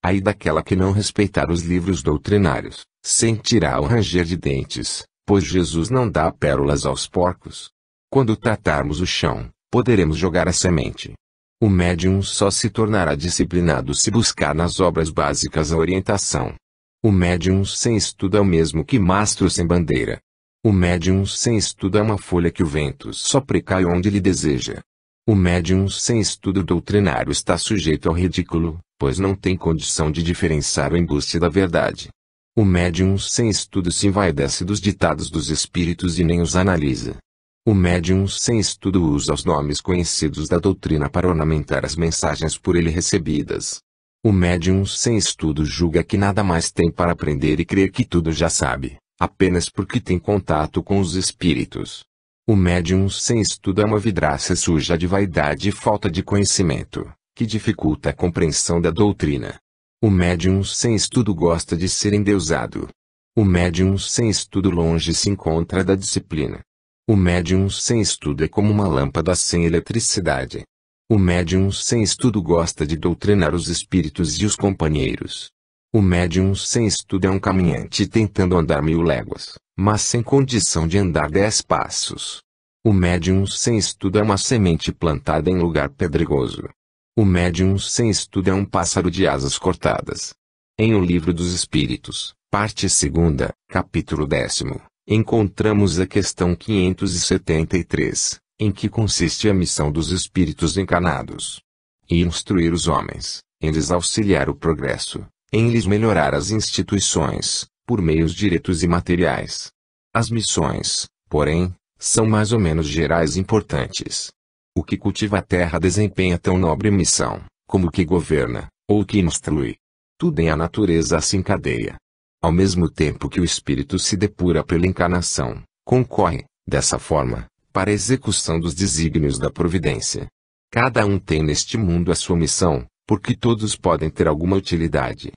Speaker 1: Aí daquela que não respeitar os livros doutrinários, sentirá o ranger de dentes, pois Jesus não dá pérolas aos porcos. Quando tratarmos o chão, poderemos jogar a semente. O médium só se tornará disciplinado se buscar nas obras básicas a orientação. O médium sem estudo é o mesmo que mastro sem bandeira. O médium sem estudo é uma folha que o vento sopra e cai onde lhe deseja. O médium sem estudo doutrinário está sujeito ao ridículo, pois não tem condição de diferenciar o embuste da verdade. O médium sem estudo se envaidece dos ditados dos espíritos e nem os analisa. O médium sem estudo usa os nomes conhecidos da doutrina para ornamentar as mensagens por ele recebidas. O médium sem estudo julga que nada mais tem para aprender e crê que tudo já sabe, apenas porque tem contato com os espíritos. O médium sem estudo é uma vidraça suja de vaidade e falta de conhecimento, que dificulta a compreensão da doutrina. O médium sem estudo gosta de ser endeusado. O médium sem estudo longe se encontra da disciplina. O médium sem estudo é como uma lâmpada sem eletricidade. O médium sem estudo gosta de doutrinar os espíritos e os companheiros. O médium sem estudo é um caminhante tentando andar 1000 léguas, mas sem condição de andar 10 passos. O médium sem estudo é uma semente plantada em lugar pedregoso. O médium sem estudo é um pássaro de asas cortadas. Em O Livro dos Espíritos, parte 2ª, capítulo 10º, encontramos a questão 573, em que consiste a missão dos espíritos encarnados. Em instruir os homens, em lhes auxiliar o progresso, em lhes melhorar as instituições, por meios diretos e materiais. As missões, porém, são mais ou menos gerais e importantes. O que cultiva a terra desempenha tão nobre missão, como o que governa, ou o que instrui. Tudo em a natureza se encadeia. Ao mesmo tempo que o espírito se depura pela encarnação, concorre, dessa forma, para a execução dos desígnios da providência. Cada um tem neste mundo a sua missão, porque todos podem ter alguma utilidade.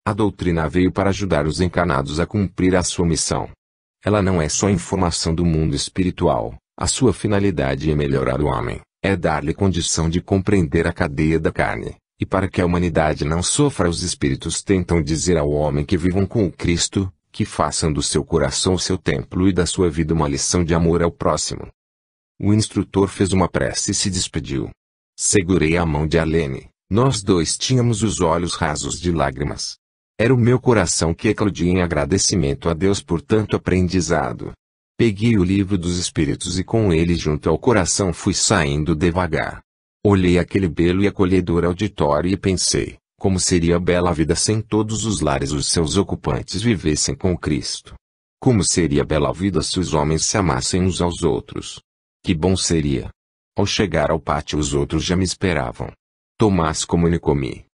Speaker 1: A doutrina veio para ajudar os encarnados a cumprir a sua missão. Ela não é só informação do mundo espiritual, a sua finalidade é melhorar o homem, é dar-lhe condição de compreender a cadeia da carne, e para que a humanidade não sofra os espíritos tentam dizer ao homem que vivam com o Cristo, que façam do seu coração o seu templo e da sua vida uma lição de amor ao próximo. O instrutor fez uma prece e se despediu. Segurei a mão de Arlene. Nós dois tínhamos os olhos rasos de lágrimas. Era o meu coração que eclodia em agradecimento a Deus por tanto aprendizado. Peguei o livro dos Espíritos e com ele junto ao coração fui saindo devagar. Olhei aquele belo e acolhedor auditório e pensei, como seria bela a vida sem todos os lares os seus ocupantes vivessem com Cristo. Como seria bela a vida se os homens se amassem uns aos outros. Que bom seria. Ao chegar ao pátio os outros já me esperavam. Tomás comunicou-me: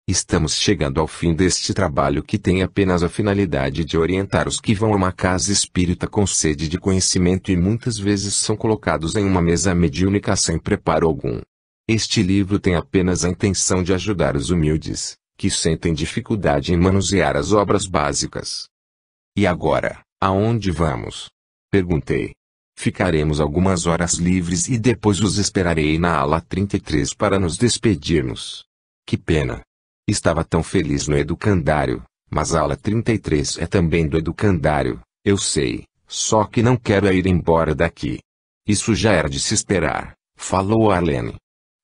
Speaker 1: estamos chegando ao fim deste trabalho que tem apenas a finalidade de orientar os que vão a uma casa espírita com sede de conhecimento e muitas vezes são colocados em uma mesa mediúnica sem preparo algum. Este livro tem apenas a intenção de ajudar os humildes, que sentem dificuldade em manusear as obras básicas. E agora, aonde vamos? Perguntei. Ficaremos algumas horas livres e depois os esperarei na ala 33 para nos despedirmos. Que pena. Estava tão feliz no educandário, mas a ala 33 é também do educandário, eu sei, só que não quero ir embora daqui. Isso já era de se esperar, falou Arlene.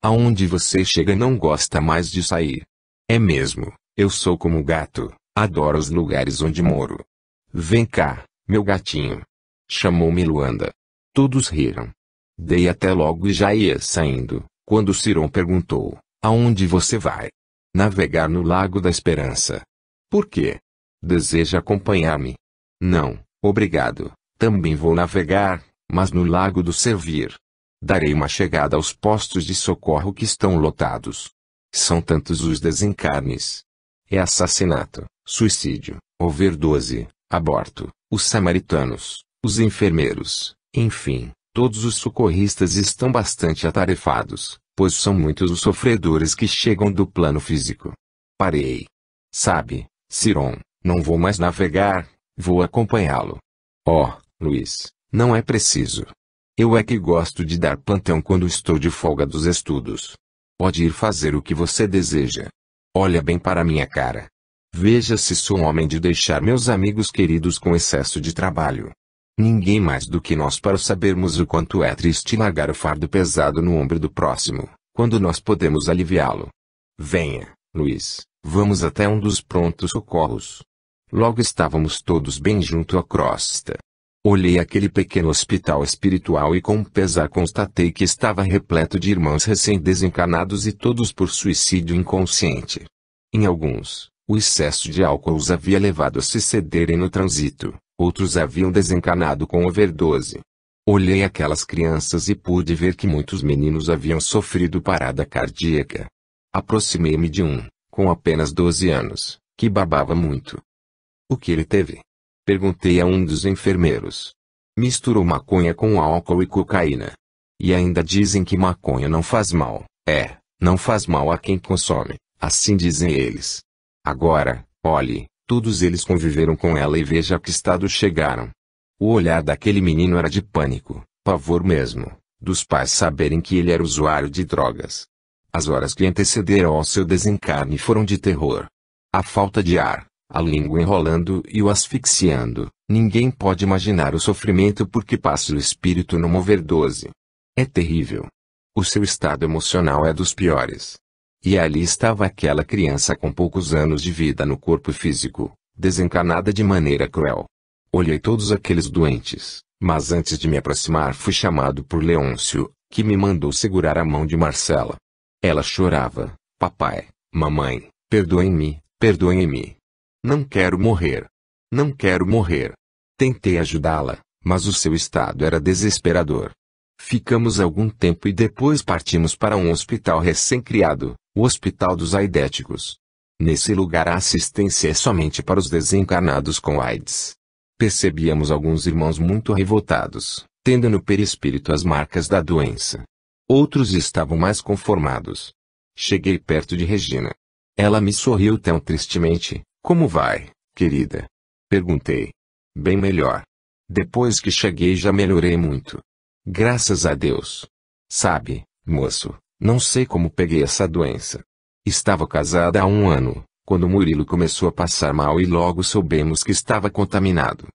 Speaker 1: Aonde você chega não gosta mais de sair. É mesmo, eu sou como gato, adoro os lugares onde moro. Vem cá, meu gatinho. Chamou-me Luanda. Todos riram. Dei até logo e já ia saindo, quando Ciron perguntou, aonde você vai? Navegar no Lago da Esperança. Por quê? Deseja acompanhar-me? Não, obrigado. Também vou navegar, mas no Lago do Servir. Darei uma chegada aos postos de socorro que estão lotados. São tantos os desencarnes. É assassinato, suicídio, overdose, aborto, os samaritanos, os enfermeiros, enfim, todos os socorristas estão bastante atarefados, pois são muitos os sofredores que chegam do plano físico. Parei. Sabe, Ciron, não vou mais navegar, vou acompanhá-lo. Oh, Luiz, não é preciso. Eu é que gosto de dar plantão quando estou de folga dos estudos. Pode ir fazer o que você deseja. Olha bem para minha cara. Veja se sou um homem de deixar meus amigos queridos com excesso de trabalho. Ninguém mais do que nós para sabermos o quanto é triste largar o fardo pesado no ombro do próximo, quando nós podemos aliviá-lo. Venha, Luiz, vamos até um dos prontos socorros. Logo estávamos todos bem junto à crosta. Olhei aquele pequeno hospital espiritual e com pesar constatei que estava repleto de irmãos recém-desencarnados e todos por suicídio inconsciente. Em alguns, o excesso de álcool os havia levado a se cederem no trânsito, outros haviam desencarnado com overdose. Olhei aquelas crianças e pude ver que muitos meninos haviam sofrido parada cardíaca. Aproximei-me de um, com apenas 12 anos, que babava muito. O que ele teve? Perguntei a um dos enfermeiros. Misturou maconha com álcool e cocaína. E ainda dizem que maconha não faz mal. Não faz mal a quem consome, assim dizem eles. Agora, olhe, todos eles conviveram com ela e veja a que estado chegaram. O olhar daquele menino era de pânico, pavor mesmo, dos pais saberem que ele era usuário de drogas. As horas que antecederam ao seu desencarne foram de terror. A falta de ar, a língua enrolando e o asfixiando, ninguém pode imaginar o sofrimento por que passa o espírito numa overdose. É terrível. O seu estado emocional é dos piores. E ali estava aquela criança com poucos anos de vida no corpo físico, desencarnada de maneira cruel. Olhei todos aqueles doentes, mas antes de me aproximar fui chamado por Leôncio, que me mandou segurar a mão de Marcela. Ela chorava, papai, mamãe, perdoem-me, perdoem-me. Não quero morrer. Não quero morrer. Tentei ajudá-la, mas o seu estado era desesperador. Ficamos algum tempo e depois partimos para um hospital recém-criado, o Hospital dos Aidéticos. Nesse lugar a assistência é somente para os desencarnados com AIDS. Percebíamos alguns irmãos muito revoltados, tendo no perispírito as marcas da doença. Outros estavam mais conformados. Cheguei perto de Regina. Ela me sorriu tão tristemente. Como vai, querida? Perguntei. Bem melhor. Depois que cheguei já melhorei muito. Graças a Deus. Sabe, moço, não sei como peguei essa doença. Estava casada há 1 ano, quando Murilo começou a passar mal e logo soubemos que estava contaminado.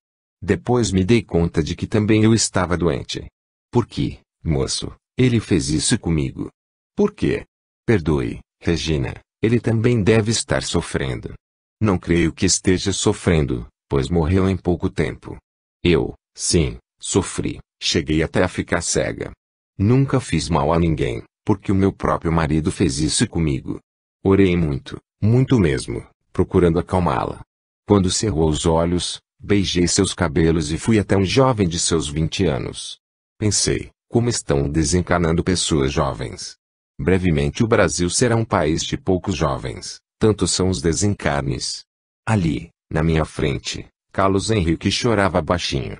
Speaker 1: Depois me dei conta de que também eu estava doente. Por que, moço, ele fez isso comigo? Por quê? Perdoe, Regina, ele também deve estar sofrendo. Não creio que esteja sofrendo, pois morreu em pouco tempo. Eu, sim, sofri, cheguei até a ficar cega. Nunca fiz mal a ninguém, porque o meu próprio marido fez isso comigo. Orei muito, muito mesmo, procurando acalmá-la. Quando cerrou os olhos, beijei seus cabelos e fui até um jovem de seus 20 anos. Pensei, como estão desencanando pessoas jovens. Brevemente o Brasil será um país de poucos jovens, tantos são os desencarnes. Ali, na minha frente, Carlos Henrique chorava baixinho.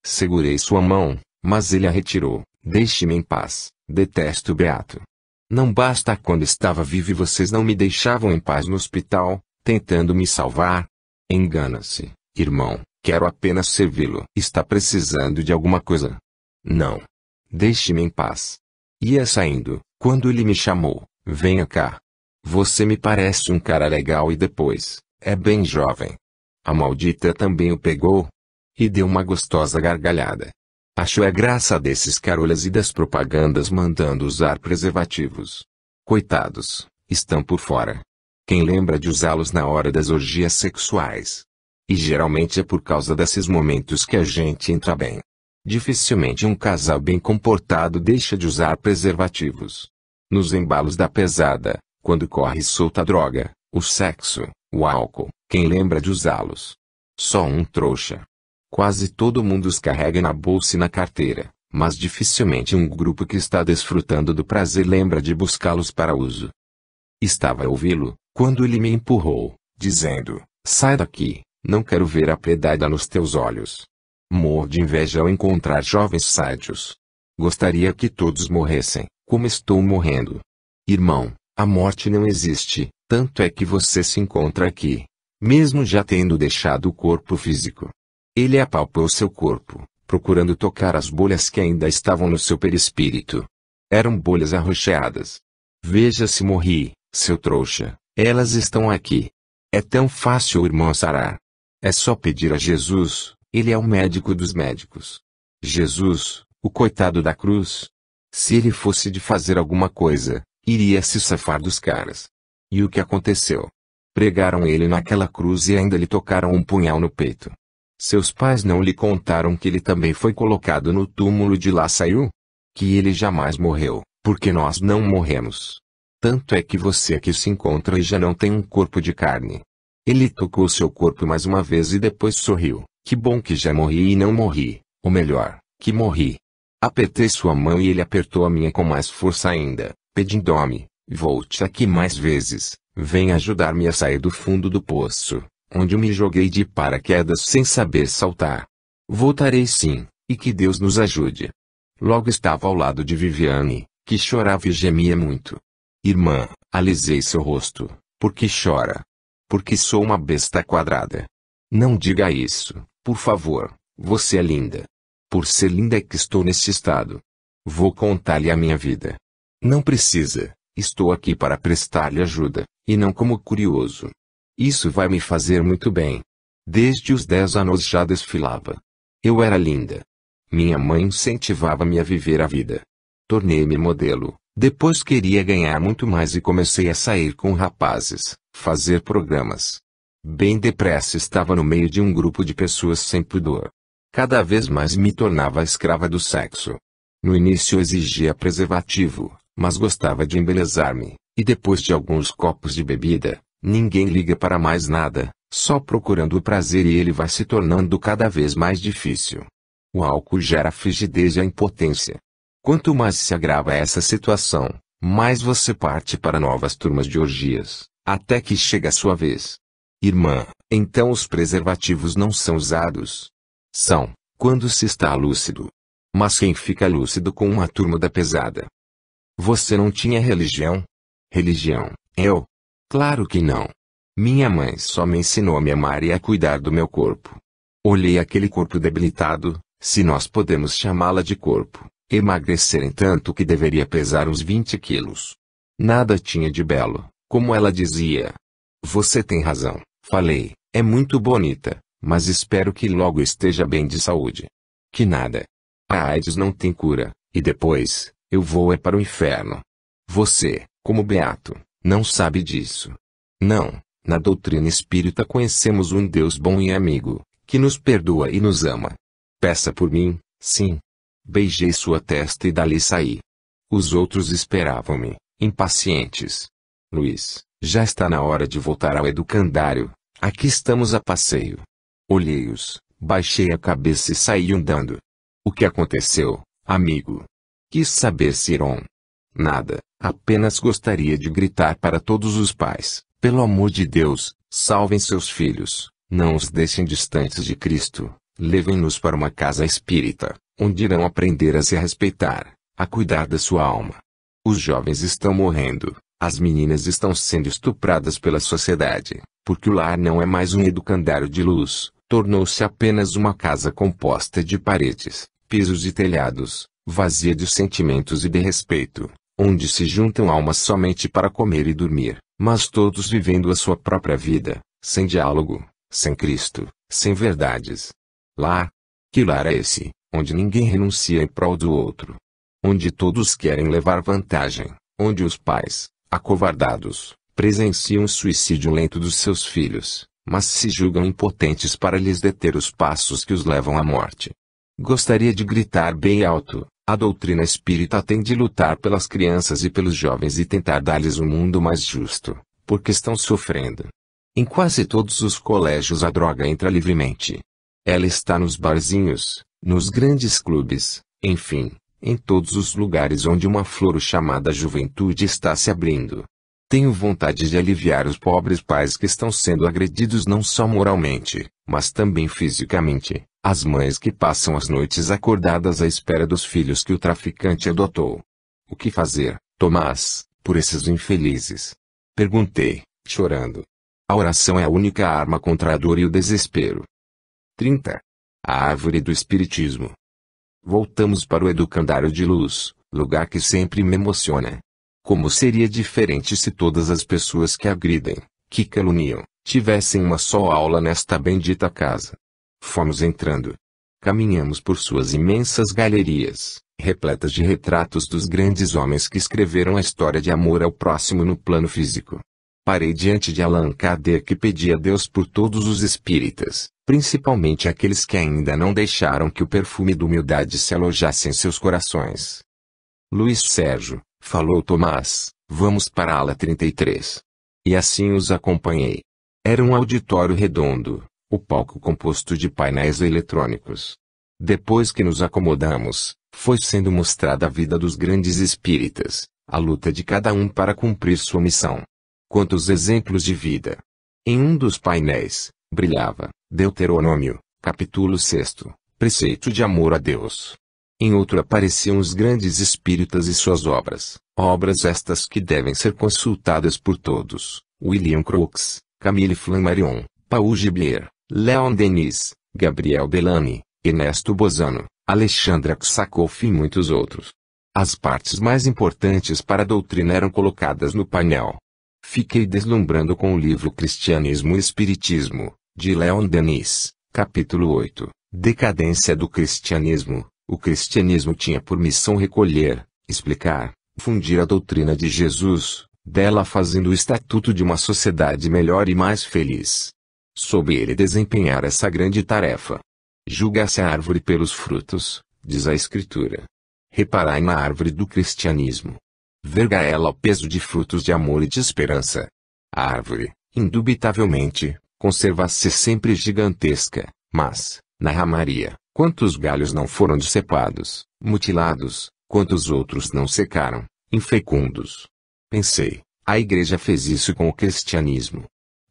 Speaker 1: Segurei sua mão, mas ele a retirou. Deixe-me em paz, detesto o beato. Não basta quando estava vivo e vocês não me deixavam em paz no hospital, tentando me salvar? Engana-se, irmão, quero apenas servi-lo. Está precisando de alguma coisa? Não. Deixe-me em paz. Ia saindo, quando ele me chamou, venha cá. Você me parece um cara legal e depois, é bem jovem. A maldita também o pegou? E deu uma gostosa gargalhada. Acho é graça desses carolhas e das propagandas mandando usar preservativos. Coitados, estão por fora. Quem lembra de usá-los na hora das orgias sexuais? E geralmente é por causa desses momentos que a gente entra bem. Dificilmente um casal bem comportado deixa de usar preservativos. Nos embalos da pesada, quando corre solta a droga, o sexo, o álcool, quem lembra de usá-los? Só um trouxa. Quase todo mundo os carrega na bolsa e na carteira, mas dificilmente um grupo que está desfrutando do prazer lembra de buscá-los para uso. Estava a ouvi-lo, quando ele me empurrou, dizendo, sai daqui, não quero ver a piedade nos teus olhos. Morro de inveja ao encontrar jovens sádios. Gostaria que todos morressem, como estou morrendo. Irmão, a morte não existe, tanto é que você se encontra aqui, mesmo já tendo deixado o corpo físico. Ele apalpou seu corpo, procurando tocar as bolhas que ainda estavam no seu perispírito. Eram bolhas arroxeadas. Veja se morri, seu trouxa, elas estão aqui. É tão fácil o irmão sarar. É só pedir a Jesus, ele é o médico dos médicos. Jesus, o coitado da cruz. Se ele fosse de fazer alguma coisa, iria se safar dos caras. E o que aconteceu? Pregaram ele naquela cruz e ainda lhe tocaram um punhal no peito. Seus pais não lhe contaram que ele também foi colocado no túmulo de lá saiu? Que ele jamais morreu, porque nós não morremos. Tanto é que você aqui se encontra e já não tem um corpo de carne. Ele tocou seu corpo mais uma vez e depois sorriu. Que bom que já morri e não morri, ou melhor, que morri. Apertei sua mão e ele apertou a minha com mais força ainda, pedindo-me, volte aqui mais vezes, venha ajudar-me a sair do fundo do poço, onde eu me joguei de paraquedas sem saber saltar. Voltarei sim, e que Deus nos ajude. Logo estava ao lado de Viviane, que chorava e gemia muito. Irmã, alisei seu rosto. Por que chora? Porque sou uma besta quadrada. Não diga isso, por favor, você é linda. Por ser linda é que estou neste estado. Vou contar-lhe a minha vida. Não precisa, estou aqui para prestar-lhe ajuda, e não como curioso. Isso vai me fazer muito bem. Desde os 10 anos já desfilava. Eu era linda. Minha mãe incentivava-me a viver a vida. Tornei-me modelo, depois queria ganhar muito mais e comecei a sair com rapazes, fazer programas. Bem depressa estava no meio de um grupo de pessoas sem pudor. Cada vez mais me tornava escrava do sexo. No início exigia preservativo, mas gostava de embelezar-me, e depois de alguns copos de bebida, ninguém liga para mais nada, só procurando o prazer e ele vai se tornando cada vez mais difícil. O álcool gera a frigidez e a impotência. Quanto mais se agrava essa situação, mais você parte para novas turmas de orgias, até que chega a sua vez. Irmã, então os preservativos não são usados? São, quando se está lúcido. Mas quem fica lúcido com uma turma da pesada? Você não tinha religião? Religião, eu? Claro que não. Minha mãe só me ensinou a me amar e a cuidar do meu corpo. Olhei aquele corpo debilitado, se nós podemos chamá-la de corpo, emagrecer em tanto que deveria pesar uns 20 quilos. Nada tinha de belo, como ela dizia. Você tem razão, falei, é muito bonita, mas espero que logo esteja bem de saúde. Que nada. A AIDS não tem cura, e depois, eu vou para o inferno. Você, como beato, não sabe disso. Não, na doutrina espírita conhecemos um Deus bom e amigo, que nos perdoa e nos ama. Peça por mim, sim. Beijei sua testa e dali saí. Os outros esperavam-me, impacientes. Luiz, já está na hora de voltar ao educandário. Aqui estamos a passeio. Olhei-os, baixei a cabeça e saí andando. O que aconteceu, amigo? Quis saber Ciron. Nada, apenas gostaria de gritar para todos os pais, pelo amor de Deus, salvem seus filhos, não os deixem distantes de Cristo, levem-nos para uma casa espírita, onde irão aprender a se respeitar, a cuidar da sua alma. Os jovens estão morrendo, as meninas estão sendo estupradas pela sociedade, porque o lar não é mais um educandário de luz, tornou-se apenas uma casa composta de paredes, pisos e telhados, vazia de sentimentos e de respeito, onde se juntam almas somente para comer e dormir, mas todos vivendo a sua própria vida, sem diálogo, sem Cristo, sem verdades. Lar? Que lar é esse, onde ninguém renuncia em prol do outro? Onde todos querem levar vantagem, onde os pais, acovardados, presenciam o suicídio lento dos seus filhos, mas se julgam impotentes para lhes deter os passos que os levam à morte. Gostaria de gritar bem alto: a doutrina espírita tem de lutar pelas crianças e pelos jovens e tentar dar-lhes um mundo mais justo, porque estão sofrendo. Em quase todos os colégios a droga entra livremente. Ela está nos barzinhos, nos grandes clubes, enfim, em todos os lugares onde uma flor chamada juventude está se abrindo. Tenho vontade de aliviar os pobres pais que estão sendo agredidos não só moralmente, mas também fisicamente, as mães que passam as noites acordadas à espera dos filhos que o traficante adotou. O que fazer, Tomás, por esses infelizes? Perguntei, chorando. A oração é a única arma contra a dor e o desespero. 30. A árvore do Espiritismo. Voltamos para o educandário de luz, lugar que sempre me emociona. Como seria diferente se todas as pessoas que agridem, que caluniam, tivessem uma só aula nesta bendita casa? Fomos entrando. Caminhamos por suas imensas galerias, repletas de retratos dos grandes homens que escreveram a história de amor ao próximo no plano físico. Parei diante de Allan Kardec que pedia a Deus por todos os espíritas, principalmente aqueles que ainda não deixaram que o perfume da humildade se alojasse em seus corações. Luiz Sérgio, falou Tomás, vamos para a ala 33. E assim os acompanhei. Era um auditório redondo, o palco composto de painéis eletrônicos. Depois que nos acomodamos, foi sendo mostrada a vida dos grandes espíritas, a luta de cada um para cumprir sua missão. Quantos exemplos de vida! Em um dos painéis, brilhava, Deuteronômio, capítulo 6, preceito de amor a Deus. Em outro apareciam os grandes espíritas e suas obras, obras estas que devem ser consultadas por todos: William Crookes, Camille Flammarion, Paul Giblier, Leon Denis, Gabriel Bellamy, Ernesto Bozano, Alexandre Aksakoff e muitos outros. As partes mais importantes para a doutrina eram colocadas no painel. Fiquei deslumbrando com o livro Cristianismo e Espiritismo, de Leon Denis, capítulo 8, Decadência do Cristianismo. O cristianismo tinha por missão recolher, explicar, fundir a doutrina de Jesus, dela fazendo o estatuto de uma sociedade melhor e mais feliz. Soube ele desempenhar essa grande tarefa. Julga-se a árvore pelos frutos, diz a Escritura. Reparai na árvore do cristianismo. Verga ela o peso de frutos de amor e de esperança. A árvore, indubitavelmente, conserva-se sempre gigantesca, mas, na ramaria, quantos galhos não foram decepados, mutilados, quantos outros não secaram, infecundos. Pensei, a Igreja fez isso com o cristianismo.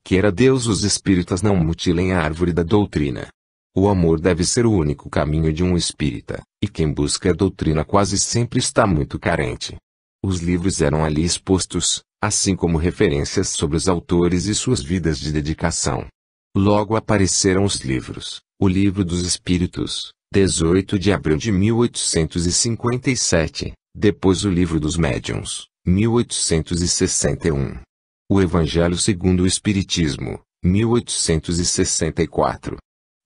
Speaker 1: Queira Deus os espíritas não mutilem a árvore da doutrina. O amor deve ser o único caminho de um espírita, e quem busca a doutrina quase sempre está muito carente. Os livros eram ali expostos, assim como referências sobre os autores e suas vidas de dedicação. Logo apareceram os livros: O Livro dos Espíritos, 18 de abril de 1857, depois O Livro dos Médiuns, 1861. O Evangelho segundo o Espiritismo, 1864.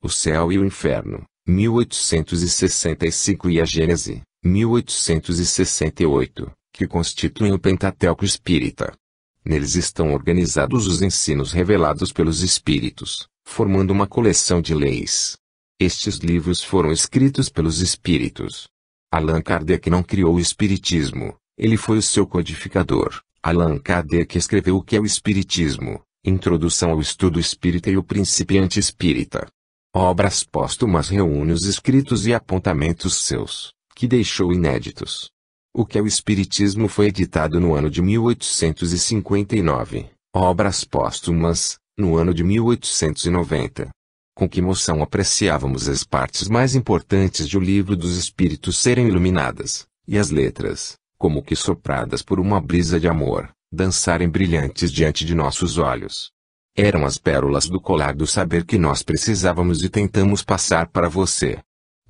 Speaker 1: O Céu e o Inferno, 1865 e a Gênese, 1868. que constituem o Pentateuco Espírita. Neles estão organizados os ensinos revelados pelos Espíritos, formando uma coleção de leis. Estes livros foram escritos pelos Espíritos. Allan Kardec não criou o Espiritismo, ele foi o seu codificador. Allan Kardec escreveu o que é o Espiritismo, Introdução ao Estudo Espírita e o Principiante Espírita. Obras póstumas reúne os escritos e apontamentos seus, que deixou inéditos. O que é o Espiritismo foi editado no ano de 1859, obras póstumas, no ano de 1890. Com que emoção apreciávamos as partes mais importantes de O Livro dos Espíritos serem iluminadas, e as letras, como que sopradas por uma brisa de amor, dançarem brilhantes diante de nossos olhos. Eram as pérolas do colar do saber que nós precisávamos e tentamos passar para você.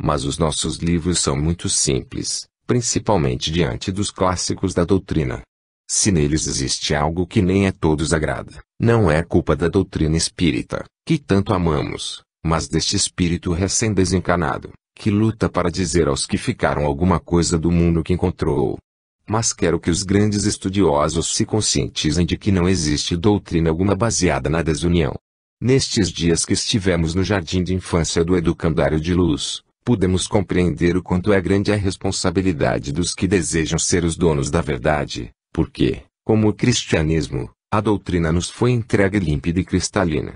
Speaker 1: Mas os nossos livros são muito simples, principalmente diante dos clássicos da doutrina. Se neles existe algo que nem a todos agrada, não é culpa da doutrina espírita, que tanto amamos, mas deste espírito recém-desencarnado, que luta para dizer aos que ficaram alguma coisa do mundo que encontrou. Mas quero que os grandes estudiosos se conscientizem de que não existe doutrina alguma baseada na desunião. Nestes dias que estivemos no jardim de infância do Educandário de Luz, pudemos compreender o quanto é grande a responsabilidade dos que desejam ser os donos da verdade, porque, como o cristianismo, a doutrina nos foi entregue límpida e cristalina.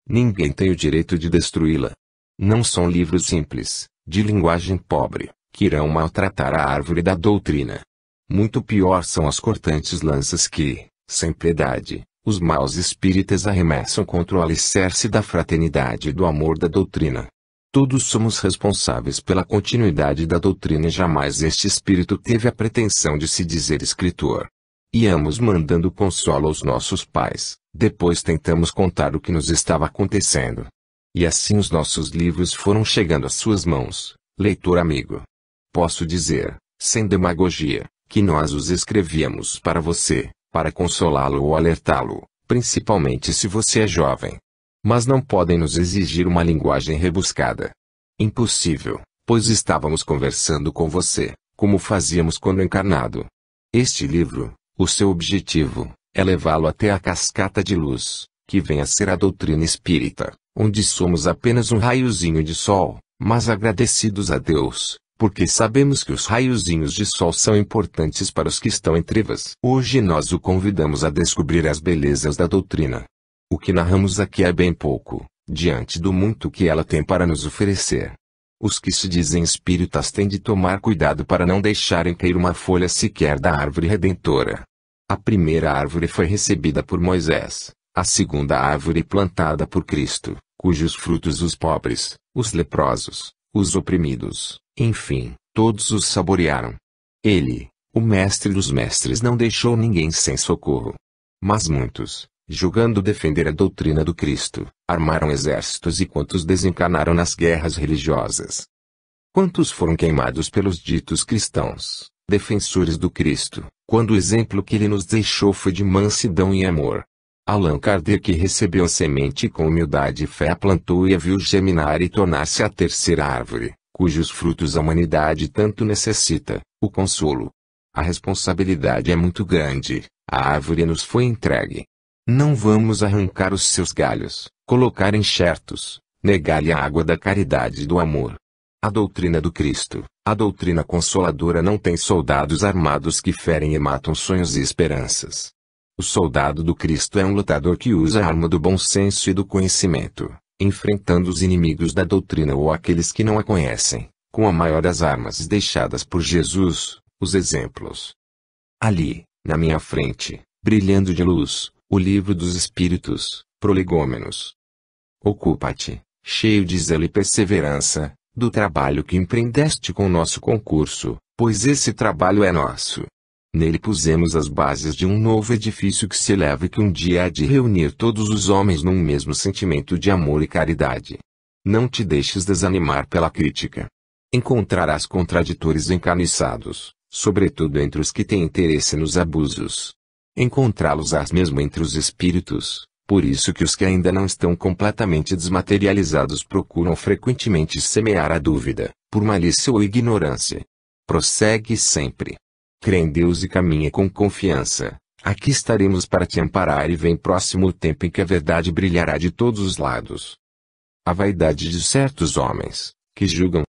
Speaker 1: Ninguém tem o direito de destruí-la. Não são livros simples, de linguagem pobre, que irão maltratar a árvore da doutrina. Muito pior são as cortantes lanças que, sem piedade, os maus espíritas arremessam contra o alicerce da fraternidade e do amor da doutrina. Todos somos responsáveis pela continuidade da doutrina e jamais este espírito teve a pretensão de se dizer escritor. Íamos mandando consolo aos nossos pais, depois tentamos contar o que nos estava acontecendo. E assim os nossos livros foram chegando às suas mãos, leitor amigo. Posso dizer, sem demagogia, que nós os escrevíamos para você, para consolá-lo ou alertá-lo, principalmente se você é jovem. Mas não podem nos exigir uma linguagem rebuscada. Impossível, pois estávamos conversando com você, como fazíamos quando encarnado. Este livro, o seu objetivo, é levá-lo até a cascata de luz, que vem a ser a doutrina espírita, onde somos apenas um raiozinho de sol, mas agradecidos a Deus, porque sabemos que os raiozinhos de sol são importantes para os que estão em trevas. Hoje nós o convidamos a descobrir as belezas da doutrina. O que narramos aqui é bem pouco, diante do muito que ela tem para nos oferecer. Os que se dizem espíritas têm de tomar cuidado para não deixarem cair uma folha sequer da árvore redentora. A primeira árvore foi recebida por Moisés, a segunda árvore plantada por Cristo, cujos frutos os pobres, os leprosos, os oprimidos, enfim, todos os saborearam. Ele, o mestre dos mestres, não deixou ninguém sem socorro. Mas muitos, julgando defender a doutrina do Cristo, armaram exércitos e quantos desencarnaram nas guerras religiosas. Quantos foram queimados pelos ditos cristãos, defensores do Cristo, quando o exemplo que ele nos deixou foi de mansidão e amor. Allan Kardec recebeu a semente e com humildade e fé a plantou e a viu germinar e tornar-se a terceira árvore, cujos frutos a humanidade tanto necessita, o consolo. A responsabilidade é muito grande, a árvore nos foi entregue. Não vamos arrancar os seus galhos, colocar enxertos, negar-lhe a água da caridade e do amor. A doutrina do Cristo, a doutrina consoladora não tem soldados armados que ferem e matam sonhos e esperanças. O soldado do Cristo é um lutador que usa a arma do bom senso e do conhecimento, enfrentando os inimigos da doutrina ou aqueles que não a conhecem, com a maior das armas deixadas por Jesus, os exemplos. Ali, na minha frente, brilhando de luz, o livro dos Espíritos, prolegômenos. Ocupa-te, cheio de zelo e perseverança, do trabalho que empreendeste com o nosso concurso, pois esse trabalho é nosso. Nele pusemos as bases de um novo edifício que se eleva e que um dia há de reunir todos os homens num mesmo sentimento de amor e caridade. Não te deixes desanimar pela crítica. Encontrarás contraditores encarniçados, sobretudo entre os que têm interesse nos abusos. Encontrá-los-ás mesmo entre os espíritos, por isso que os que ainda não estão completamente desmaterializados procuram frequentemente semear a dúvida, por malícia ou ignorância. Prossegue sempre. Crê em Deus e caminha com confiança. Aqui estaremos para te amparar e vem próximo o tempo em que a verdade brilhará de todos os lados. A vaidade de certos homens, que julgam,